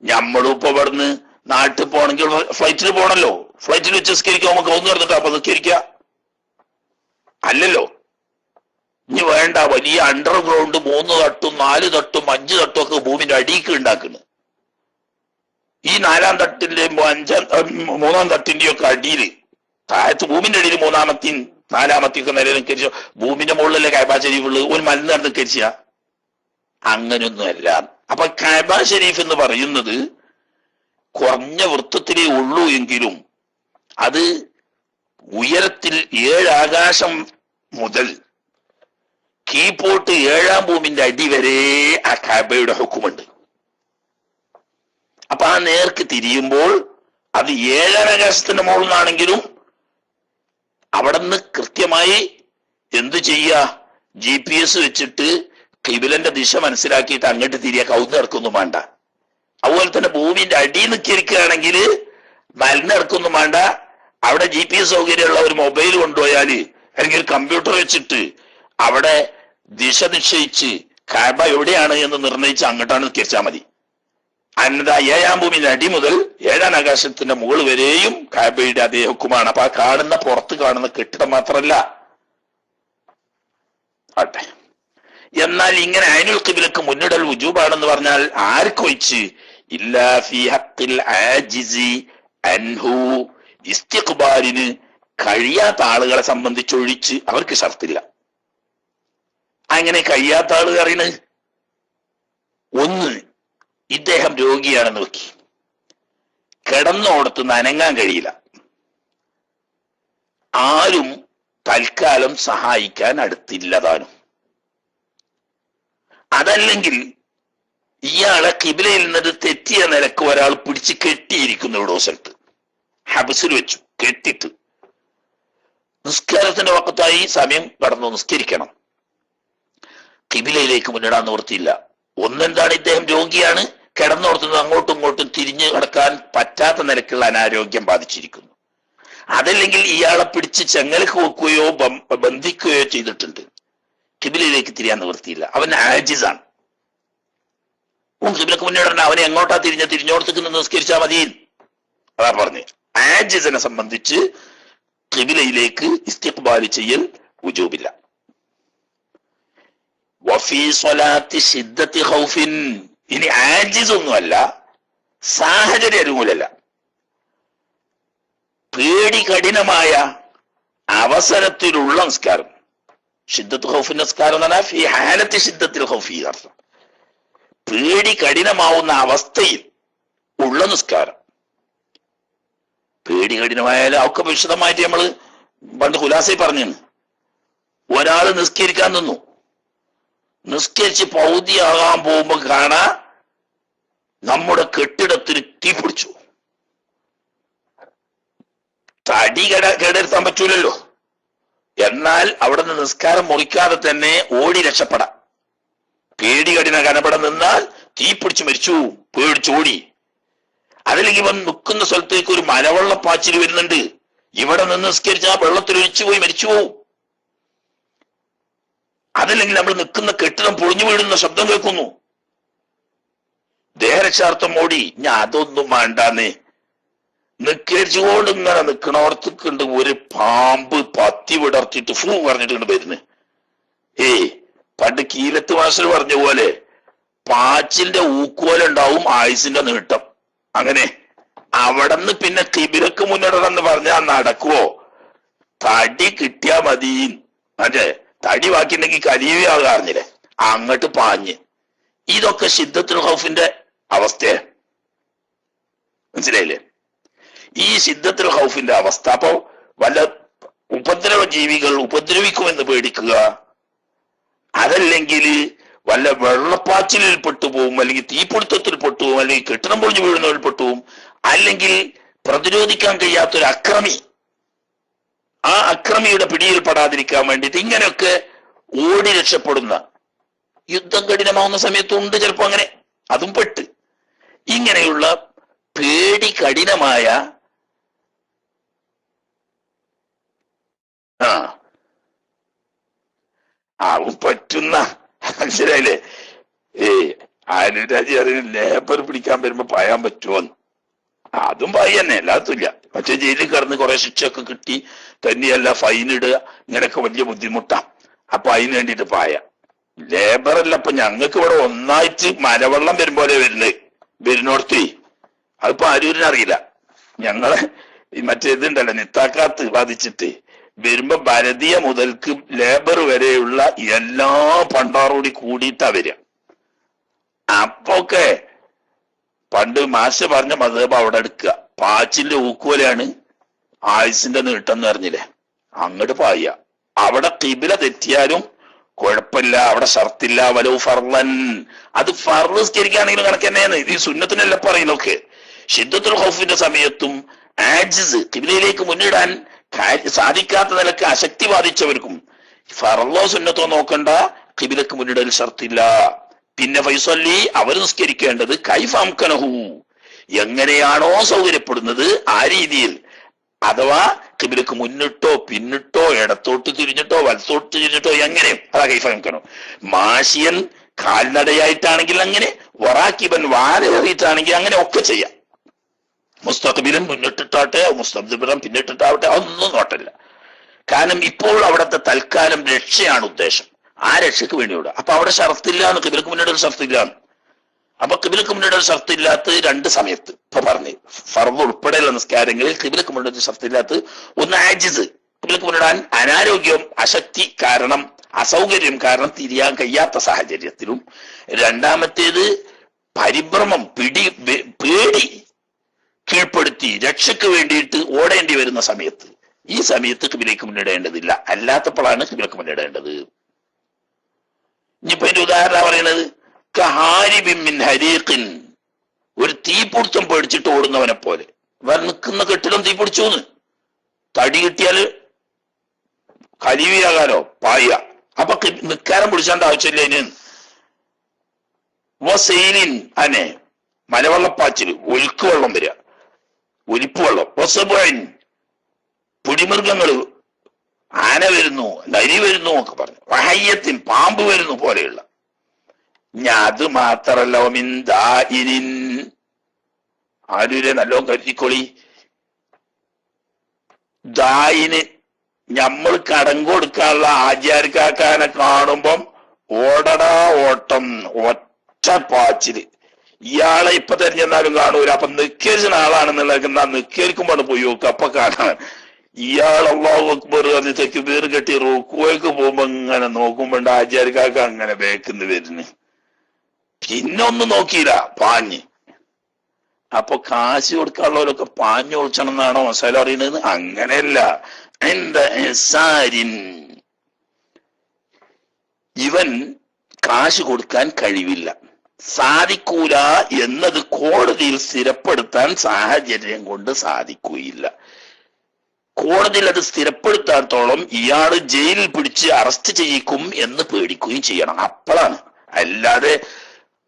നമ്മളും ഇപ്പൊ ഇവിടുന്ന് നാട്ടിൽ പോകണമെങ്കിൽ ഫ്ലൈറ്റിൽ പോകണല്ലോ. ഫ്ലൈറ്റിൽ വെച്ച് നിസ്കരിക്കുക, നമുക്ക് കൗന്ന് നടന്നിട്ട് അപ്പൊ നിസ്കരിക്കുക അല്ലല്ലോ. ഇനി വേണ്ട, വലിയ അണ്ടർഗ്രൗണ്ട് 3 തട്ടും 4 തട്ടും 5 തട്ടും ഒക്കെ ഭൂമിന്റെ അടിക്ക് ഉണ്ടാക്കുന്നു. ഈ 4-ാം തട്ടിന്റെയും 3-ാം തട്ടിന്റെയും ഒക്കെ അടിയില് താഴത്ത് ഭൂമിന്റെ അടിയിൽ 3-ാമത്തെയും 4-ാമത്തെയും ഒക്കെ നിലയിൽ നിൽക്കരിച്ച ഭൂമിന്റെ മുകളിലല്ലേ കഅബ ഷരീഫ് ഉള്ളത്. ഒരു മരുന്ന് നടന്ന് നിൽക്കരിച്ച അങ്ങനെയൊന്നും അല്ല. അപ്പൊ കഅബ ഷരീഫ് എന്ന് പറയുന്നത് കുറഞ്ഞ വൃത്തത്തിലേ ഉള്ളൂ എങ്കിലും അത് ഉയരത്തിൽ 7 ആകാശം മുതൽ കീപ്പോട്ട് 7-ാം ഭൂമിന്റെ അടി വരെ ആ കഅബയുടെ ഹുക്കുമുണ്ട്. അപ്പൊ ആ നേർക്ക് തിരിയുമ്പോൾ അത് 7-ാം ആകാശത്തിന്റെ മുകളിൽ നിന്നാണെങ്കിലും അവിടെ നിന്ന് കൃത്യമായി എന്ത് ചെയ്യുക, GPS വെച്ചിട്ട് ഖിബിലന്റെ ദിശ മനസ്സിലാക്കിയിട്ട് അങ്ങോട്ട് തിരിയാ, കൗന്ന് നടക്കൊന്നും വേണ്ട. അതുപോലെ തന്നെ ഭൂമിന്റെ അടി നിൽക്കിയിരിക്കുകയാണെങ്കിൽ മലന്നിറക്കൊന്നും വേണ്ട. അവിടെ GPS സൗകര്യമുള്ള ഒരു മൊബൈൽ കൊണ്ടുപോയാല് അല്ലെങ്കിൽ ഒരു കമ്പ്യൂട്ടർ വെച്ചിട്ട് അവിടെ ദിശ നിശ്ചയിച്ച് കഅബ എവിടെയാണ് എന്ന് നിർണയിച്ച് അങ്ങോട്ടാണ് നിസ്കരിച്ചാൽ മതി. അന്നത 7-ാം ഭൂമിയുടെ അടി മുതൽ 7-ാം ആകാശത്തിന്റെ മുകൾ വരെയും കഅബയുടെ അതേ ഹുക്കുമാണ്. അപ്പൊ ആ കാണുന്ന പുറത്ത് കാണുന്ന കെട്ടിടം മാത്രമല്ല. ആട്ടെ, എന്നാൽ ഇങ്ങനെ ഐനുൽ ഖിബ്ലക്ക് മുന്നിടൽ വുജൂബാണെന്ന് പറഞ്ഞാൽ ആർക്കൊഴിച്ച്? ഇല്ലാ ഫീ ഹഖ്ഖിൽ ആജിസി അൻഹു, ഇസ്തിഖ്ബാലിന് കഴിയാത്ത ആളുകളെ സംബന്ധിച്ചൊഴിച്ച് അവർക്ക് ഷർത്തില്ല. അങ്ങനെ കഴിയാത്ത ആളുകൾ അറിയണത്, ഒന്ന്, ഇദ്ദേഹം രോഗിയാണെന്ന് വെക്കി, കിടന്നോടത്ത് നനങ്ങാൻ കഴിയില്ല, ആരും തൽക്കാലം സഹായിക്കാൻ അടുത്തില്ലതാനും. അതല്ലെങ്കിൽ ഇയാളെ ഖിബ്ലയിൽ നിന്നത് തെറ്റിയ നിലക്ക് ഒരാൾ പിടിച്ച് കെട്ടിയിരിക്കുന്നു എവിടോ സ്ഥലത്ത്, ഹബ്സിൽ വെച്ചു കെട്ടിട്ട്. നിസ്കാരത്തിന്റെ വക്കത്തായി, സമയം കടന്നു, നിസ്കരിക്കണം, ഖിബ്ലയിലേക്ക് മുന്നിടാൻ നിവൃത്തിയില്ല. ഒന്നെന്താണ്, ഇദ്ദേഹം രോഗിയാണ്, കിടന്നോർത്തുന്നത് അങ്ങോട്ടും ഇങ്ങോട്ടും തിരിഞ്ഞു കിടക്കാൻ പറ്റാത്ത നിലക്കുള്ള അനാരോഗ്യം ബാധിച്ചിരിക്കുന്നു. അതല്ലെങ്കിൽ ഇയാളെ പിടിച്ച് ചെങ്ങലക്ക് വെക്കുകയോ ബന്ധിക്കുകയോ ചെയ്തിട്ടുണ്ട്, ഖിബ്ലയിലേക്ക് തിരിയാൻ നിവൃത്തിയില്ല, അവൻ ആജിസാണ്. ഖിബ്ലക്ക് മുന്നിടണ്ട, അവനെ എങ്ങോട്ടാ തിരിഞ്ഞോടത്തേക്ക് നിന്ന് നിസ്കരിച്ചാൽ മതി. അതാ പറഞ്ഞു, ആജിസിനെ സംബന്ധിച്ച് ഖിബ്ലയിലേക്ക് ഇസ്തിഖ്ബാൽ ചെയ്യൽ വുജൂബില്ല. വഫീ സ്വലാത്തി ശിദ്ദത്തി ഖൗഫിൻ, ഇനി ആജിസ് ഒന്നുമല്ല, സാഹചര്യ അനുകൂലല്ല, പേടി കഠിനമായ അവസരത്തിലുള്ള നിസ്കാരം. ശിദ്ദത്ത് ഖൗഫിന്റെ നിസ്കാരം എന്ന് പറഞ്ഞാൽ ഫീ ഹാലത്തി ശിദ്ദത്തിൽ ഖൗഫി, അർത്ഥം പേടി കഠിനമാവുന്ന അവസ്ഥയിൽ ഉള്ള നിസ്കാരം. പേടി കഠിനമായാലും ഒക്കെ വിശദമായിട്ട് നമ്മള് പണ്ട് ഖുലാസയിൽ പറഞ്ഞു. ഒരാള് നിസ്കരിക്കാൻ നിന്നു, നിസ്കരിച്ച് പൗതിയാകാൻ പോകുമ്പോ കാണാ നമ്മുടെ കെട്ടിടത്തിന് തീ പിടിച്ചു. തടി കേടെടുത്താൻ പറ്റൂലല്ലോ, എന്നാൽ അവിടെ നിന്ന് നിസ്കാരം മുറിക്കാതെ തന്നെ ഓടി രക്ഷപ്പെടാം. പേടി കഠിന കനപ്പെടാൻ നിന്നാൽ തീ പിടിച്ച് മരിച്ചു, പേടിച്ചോടി. അതല്ലെങ്കിൽ ഇവൻ നിൽക്കുന്ന സ്ഥലത്തേക്ക് ഒരു മലവെള്ളപ്പാച്ചിൽ വരുന്നുണ്ട്, ഇവിടെ നിന്ന് നിസ്കരിച്ച് ആ വെള്ളത്തിൽ ഒഴിച്ചു പോയി മരിച്ചു പോവും. അതല്ലെങ്കിൽ നമ്മൾ നിൽക്കുന്ന കെട്ടിടം പൊളിഞ്ഞു വീഴുന്ന ശബ്ദം കേൾക്കുന്നു, ദേഹരക്ഷാർത്ഥം ഓടി. ഞാൻ അതൊന്നും വേണ്ടാന്നേ, നിസ്കരിച്ചുകൊണ്ട് ഇങ്ങനെ നിക്കണോടത്തേക്കുണ്ട് ഒരു പാമ്പ് പത്തി വിടർത്തിട്ട് ഫൂ പറഞ്ഞിട്ടുണ്ട് വരുന്നത്. പണ്ട് കീലത്ത് മാസ്റ്റർ പറഞ്ഞ പോലെ പാച്ചിന്റെ ഊക്കോലുണ്ടാവും ആയുസിന്റെ നീട്ടം. അങ്ങനെ അവിടെന്ന് പിന്നെ ഖിബ്ലക്ക് മുന്നിടണമെന്ന് പറഞ്ഞാൽ നടക്കുവോ? തടി കിട്ടിയാ മതി, അതെ, തടി ബാക്കിയുണ്ടെങ്കിൽ കരീവിയാകാറിഞ്ഞില്ലേ, അങ്ങോട്ട് പാഞ്ഞ്. ഇതൊക്കെ ശിദ്ദത്തുൽ ഖൗഫിന്റെ അവസ്ഥയെ മനസ്സിലായില്ലേ? ഈ ശിദ്ദത്തുൽ ഖൗഫിന്റെ അവസ്ഥ. അപ്പൊ വല്ല ഉപദ്രവ ജീവികൾ ഉപദ്രവിക്കുമെന്ന് പേടിക്കുക, അതല്ലെങ്കിൽ വല്ല വെള്ളപ്പാച്ചിലിൽ പെട്ടുപോകും, അല്ലെങ്കിൽ തീപിടുത്തത്തിൽ പെട്ടുപോകും, അല്ലെങ്കിൽ കെട്ടിടം പൊളിഞ്ഞു വീഴുന്നതിൽ പെട്ടുപോകും, അല്ലെങ്കിൽ പ്രതിരോധിക്കാൻ കഴിയാത്തൊരു അക്രമി, ആ അക്രമിയുടെ പിടിയിൽ പെടാതിരിക്കാൻ വേണ്ടിയിട്ട് ഇങ്ങനെയൊക്കെ ഓടി രക്ഷപ്പെടുന്ന, യുദ്ധം കഠിനമാവുന്ന സമയത്തുണ്ട് ചിലപ്പോ അങ്ങനെ, അതും പെട്ട്. ഇങ്ങനെയുള്ള പേടി കഠിനമായ ആവും പറ്റുന്ന, മനസ്സിലായില്ലേ? അനുരാജി അതിന് ലേബർ പിടിക്കാൻ വരുമ്പോ പായാൻ പറ്റുമോന്ന്, അതും പായ തന്നെ, എല്ലാത്തുമില്ല. മറ്റേ ജയിലിൽ കിടന്ന് കുറെ ശിക്ഷയൊക്കെ കിട്ടി തന്നെയല്ല ഫൈൻ ഇടുക, ഇങ്ങനെയൊക്കെ വലിയ ബുദ്ധിമുട്ടാ. അപ്പൊ അതിന് വേണ്ടിയിട്ട് പായ. ലേബറല്ല, ഇപ്പൊ ഞങ്ങൾക്ക് ഇവിടെ ഒന്നായിട്ട് മലവെള്ളം വരുമ്പോലെ വരുന്നോടത്ത്, അതിപ്പോ ആരൂരിനറിയില്ല. ഞങ്ങളെ മറ്റേതുണ്ടല്ലോ നിത്താക്കാത്ത് ബാധിച്ചിട്ട് വരുമ്പോ ഭാരതീയ മുതൽക്ക് ലേബർ വരെയുള്ള എല്ലാ പണ്ടാറോടി കൂടിയിട്ടാ വരിക. അപ്പൊക്കെ പണ്ട് മാഷ് പറഞ്ഞ മതേബ് അവിടെ എടുക്കുക, പാച്ചിന്റെ ഊക്കുപോലെയാണ് ആയുസിന്റെ നീട്ടം എന്ന് പറഞ്ഞില്ലേ, അങ്ങോട്ട് പായ. അവിടെ ഖിബ്ല തെറ്റിയാലും കുഴപ്പമില്ല, അവിടെ ഷർത്തില്ല. വലോ ഫർളൻ, അത് ഫർള് നിസ്കരിക്കുകയാണെങ്കിലും കണക്ക് തന്നെയാണ്. ഇത് ഈ സുന്നത്തിനല്ല പറയുന്നൊക്കെ. ശിദ്ദത്തുൽ ഖൗഫിന്റെ സമയത്തും ആജിസ്, ഖിബ്ലയിലേക്ക് മുന്നിടാൻ സാധിക്കാത്ത നിലക്ക് അശക്തി ബാധിച്ചവർക്കും ഫർളോ സുന്നത്തോ നോക്കണ്ട, ഖിബ്ലക്ക് മുന്നിടൽ ഷർത്തില്ല. പിന്നെ ഫൈസല്ലി, അവർ നിസ്കരിക്കേണ്ടത് കൈഫ അംകനഹു, എങ്ങനെയാണോ സൗകര്യപ്പെടുന്നത് ആ രീതിയിൽ, അഥവാ ഖിബിലക്ക് മുന്നിട്ടോ പിന്നിട്ടോ ഇടത്തോട്ട് തിരിഞ്ഞിട്ടോ വലത്തോട്ട് തിരിഞ്ഞിട്ടോ എങ്ങനെയും അതാ കൈഫമിക്കണം. മാഷിയൻ കാൽനടയായിട്ടാണെങ്കിൽ അങ്ങനെ, വറാക്കിബൻ വാലേറിയിട്ടാണെങ്കിൽ അങ്ങനെ ഒക്കെ ചെയ്യാം. മുസ്തഖ്ബിലൻ മുന്നിട്ടിട്ടാട്ടെ മുസ്തഖ്ബിലൻ പിന്നിട്ടിട്ടാവട്ടെ, അതൊന്നും നോട്ടില്ല. കാരണം ഇപ്പോൾ അവിടുത്തെ തൽക്കാലം രക്ഷയാണ് ഉദ്ദേശം. ആ രക്ഷയ്ക്ക് വേണ്ടിയോട്. അപ്പൊ അവിടെ ഷർത്തില്ലാന്ന്, ഖിബിലക്ക് മുന്നിട്ട് ഒരു ഷർത്തില്ലാന്ന്. അപ്പൊ ഖിബിലക്ക് മുന്നിട്ട് ഒരു ഷർത്തില്ലാത്ത രണ്ട് സമയത്ത് ഇപ്പൊ പറഞ്ഞു, ഫർദ് ഉൾപ്പെടെയുള്ള നിസ്കാരങ്ങളിൽ ഖിബിലക്ക് മുന്നിട്ട് ഷർത്തില്ലാത്ത ഒന്ന് ആജിസ്, ഖിബിലക്ക് മുന്നിടാൻ അനാരോഗ്യം, അശക്തി കാരണം, അസൗകര്യം കാരണം തിരിയാൻ കഴിയാത്ത സാഹചര്യത്തിലും, രണ്ടാമത്തേത് പരിഭ്രമം, പേടി കീഴ്പ്പെടുത്തി രക്ഷയ്ക്ക് വേണ്ടിയിട്ട് ഓടേണ്ടി വരുന്ന സമയത്ത്, ഈ സമയത്ത് ഖിബിലക്ക് മുന്നിടേണ്ടതില്ല. അല്ലാത്തപ്പോഴാണ് ഖിബിലക്ക് മുന്നിടേണ്ടത്. ഇനിയിപ്പോ എന്റെ ഉദാഹരണം പറയുന്നത്, കഹാരിബിൻ ഹരീഖിൻ, ഒരു തീപിടുത്തം പേടിച്ചിട്ട് ഓടുന്നവനെ പോലെ. നിൽക്കുന്ന കെട്ടിടം തീപിടിച്ചൂന്ന്, തടി കിട്ടിയാല് കലിവിയാകാലോ പായ. അപ്പൊ നിക്കാരം പിടിച്ചാണ്ട് ആവശ്യമില്ല. ഇനി വസൈലിൻ അനെ മലവെള്ളപ്പാച്ചില്, ഒലിക്ക് വെള്ളം വരിക, ഒലിപ്പ് വെള്ളം. വസബൈൻ പിടിമൃഗങ്ങള്, ആന വരുന്നു, നരി വരുന്നു ഒക്കെ പറഞ്ഞു. വഹയ്യത്തിൻ പാമ്പ് വരുന്നു പോലെയുള്ള. ഞാൻ അത് മാത്രല്ല, മിന്ദാഇനിൻ ആരൂരെ നല്ലോ കരുതിക്കൊളി. ദായിന് നമ്മൾ കടം കൊടുക്കാനുള്ള ആചാരക്കാക്കാനെ കാണുമ്പം ഓടടാ ഓട്ടം, ഒറ്റ പാച്ചില്. ഇയാളെ ഇപ്പൊ തെരഞ്ഞെന്നാലും കാണൂല. അപ്പൊ നിക്കേരിച്ച ആളാണെന്നുള്ള നിക്കേരിക്കുമ്പോഴാണ് പോയി നോക്കുക. അപ്പൊ കാണാൻ ഇയാൾ അല്ലാഹു അക്ബർ അത് തക്ബീർ കെട്ടി റുക്കുവേക്ക് പോകുമ്പോ ഇങ്ങനെ നോക്കുമ്പോണ്ട് ആചാരക്കാക്ക അങ്ങനെ ബേക്കുന്ന് വരുന്നു. പിന്നെ ഒന്നും നോക്കിയില്ല, പാഞ്ഞ്. അപ്പൊ കാശ് കൊടുക്കാനുള്ളവരൊക്കെ പാഞ്ഞു ഒളിച്ചണം എന്നാണോ മസാല അറിയുന്നത്? അങ്ങനെയല്ല. എന്താ ഇവൻ കാശ് കൊടുക്കാൻ കഴിവില്ല, സാധിക്കൂല എന്നത് കോടതിയിൽ സ്ഥിരപ്പെടുത്താൻ സാഹചര്യം കൊണ്ട് സാധിക്കുകയില്ല. കോടതിയിൽ അത് സ്ഥിരപ്പെടുത്താത്തോളം ഇയാള് ജയിലിൽ പിടിച്ച് അറസ്റ്റ് ചെയ്യിക്കും എന്ന് പേടിക്കുകയും ചെയ്യണം. അപ്പോഴാണ്. അല്ലാതെ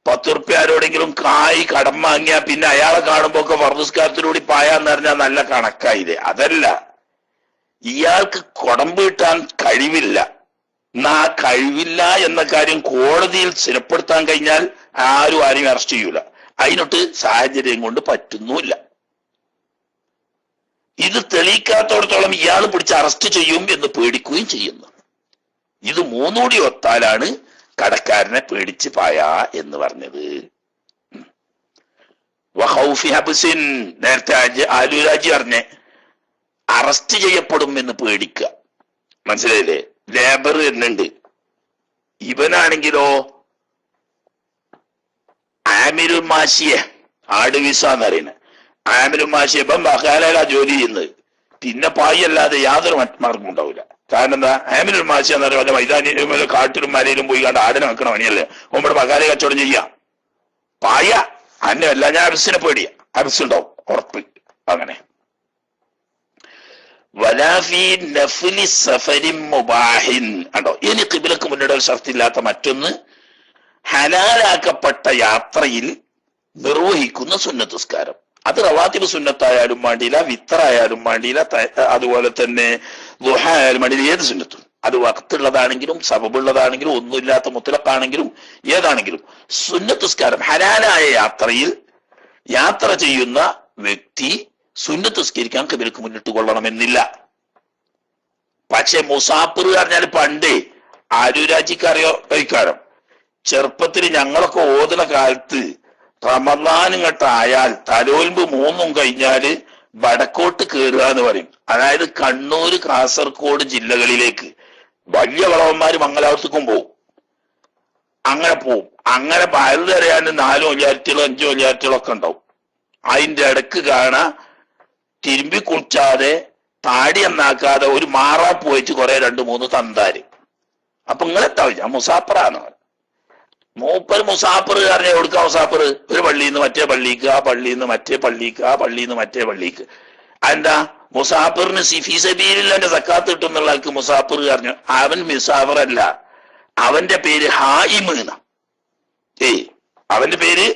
10 ഉറുപ്പ്യ ആരോടെങ്കിലും കായ് കടം വാങ്ങിയാ പിന്നെ അയാളെ കാണുമ്പോ ഒക്കെ ഫർദുസ്കാരത്തിലൂടെ പായാന്ന് പറഞ്ഞാൽ നല്ല കണക്കായില്ലേ? അതല്ല. ഇയാൾക്ക് കുടമ്പ് കിട്ടാൻ കഴിവില്ല. എന്നാ കഴിവില്ല എന്ന കാര്യം കോടതിയിൽ സ്ഥിരപ്പെടുത്താൻ കഴിഞ്ഞാൽ ആരും ആരെയും അറസ്റ്റ് ചെയ്യൂല. അതിനൊട്ട് സാഹചര്യം കൊണ്ട് പറ്റുന്നുമില്ല. ഇത് തെളിയിക്കാത്തോടത്തോളം ഇയാൾ പിടിച്ച് അറസ്റ്റ് ചെയ്യും എന്ന് പേടിക്കുകയും ചെയ്യുന്നു. ഇത് മൂന്നുകൂടി ഒത്താലാണ് കടക്കാരനെ പേടിച്ച് പായാ എന്ന് പറഞ്ഞത്. നേരത്തെ ആലുരാജി പറഞ്ഞ് അറസ്റ്റ് ചെയ്യപ്പെടും എന്ന് പേടിക്കുക. മനസ്സിലായില്ലേ? ലേബർ എന്നുണ്ട്. ഇവനാണെങ്കിലോ ആമിരുൽ മാഷിയെ, ആട് വിസ എന്നറിയുന്നത് ആമിരുൽ മാഷിയെ ഇപ്പം ബഹാലയിലാ ജോലി ചെയ്യുന്നത്. പിന്നെ പായി അല്ലാതെ യാതൊരു മാർഗം ഉണ്ടാവില്ല. കാരണം എന്താ? ആമിരുൽ മാഷി എന്ന് പറയുന്നത് മൈതാനിയിലും കാട്ടിലും മലയിലും പോയി കണ്ട് ആടിനെ വെക്കണ പണിയല്ലേ. നമ്മുടെ ബഹാല കച്ചവടം ചെയ്യാം. പായ അന്നല്ല, ഞാൻ അബിസിനെ പേടിയാ. അബിസ് ഉണ്ടാവും ഉറപ്പ്. അങ്ങനെ കണ്ടോ? ഇനി ഖിബിലക്ക് മുന്നിടൽ ഷർത്തില്ലാത്ത മറ്റൊന്ന്, ഹലാലാക്കപ്പെട്ട യാത്രയിൽ നിർവഹിക്കുന്ന സുന്നത്ത് നിസ്കാരം. അത് റവാത്തിബ് സുന്നത്തായാലും വേണ്ടിയില്ല, വിത്തറായാലും വേണ്ടിയില്ല, അതുപോലെ തന്നെ ദുഹ ആയാലും വേണ്ടിയില്ല, ഏത് സുന്നത്തും. അത് വഖത്തുള്ളതാണെങ്കിലും സബബുള്ളതാണെങ്കിലും ഒന്നുമില്ലാത്ത മുത്തലഖാണെങ്കിലും ഏതാണെങ്കിലും സുന്നത്ത് നിസ്കാരം. ഹലാലായ യാത്രയിൽ യാത്ര ചെയ്യുന്ന വ്യക്തി സുന്നത്ത് നിസ്കരിക്കാൻ ഖിബിലക്ക് മുന്നിട്ട് കൊള്ളണമെന്നില്ല. പക്ഷെ മുസാഫിർ പറഞ്ഞാൽ പണ്ടേ ആരൂരാജിക്കറിയോ കഴിക്കാരം. ചെറുപ്പത്തിൽ ഞങ്ങളൊക്കെ ഓതുന്ന കാലത്ത് റമദാൻ ഇങ്ങോട്ടായാൽ തലോൽമ്പ് 3 കഴിഞ്ഞാല് വടക്കോട്ട് കയറുക എന്ന് പറയും. അതായത് കണ്ണൂർ, കാസർഗോഡ് ജില്ലകളിലേക്ക് വലിയ വളവന്മാര് മംഗലാപുരത്തേക്കും പോവും. അങ്ങനെ പോവും. അങ്ങനെ ഭാരത് അറിയാൻ 4 ഒലിയാറ്റികളോ 5 ഒലിയാറ്റികളോ ഒക്കെ ഉണ്ടാവും. അതിന്റെ ഇടക്ക് കാണാ തിരുമ്പി കുളിച്ചാതെ താടി എന്നാക്കാതെ ഒരു മാറാപ്പ് വെച്ച് കുറെ 2-3 തന്താര്. അപ്പൊ നിങ്ങളെത്താവും, ഞാൻ മുസാഫറാണ്. മൂപ്പർ മുസാഫർ കാരണം എവിടുക്കാ മുസാഫർ? ഒരു പള്ളിയിൽ നിന്ന് മറ്റേ പള്ളിക്ക്, ആ പള്ളിയിൽ നിന്ന് മറ്റേ പള്ളിക്ക്, ആ പള്ളിയിൽ നിന്ന് മറ്റേ പള്ളിക്ക്. അതെന്താ? മുസാഫറിന് ഫീസബീലിൽ എന്റെ സക്കാത്ത് കിട്ടും എന്നുള്ള ആൾക്ക് മുസാഫർ പറഞ്ഞു. അവൻ മുസാഫർ അല്ല, അവന്റെ പേര് ഹായിമ്. അവന്റെ പേര്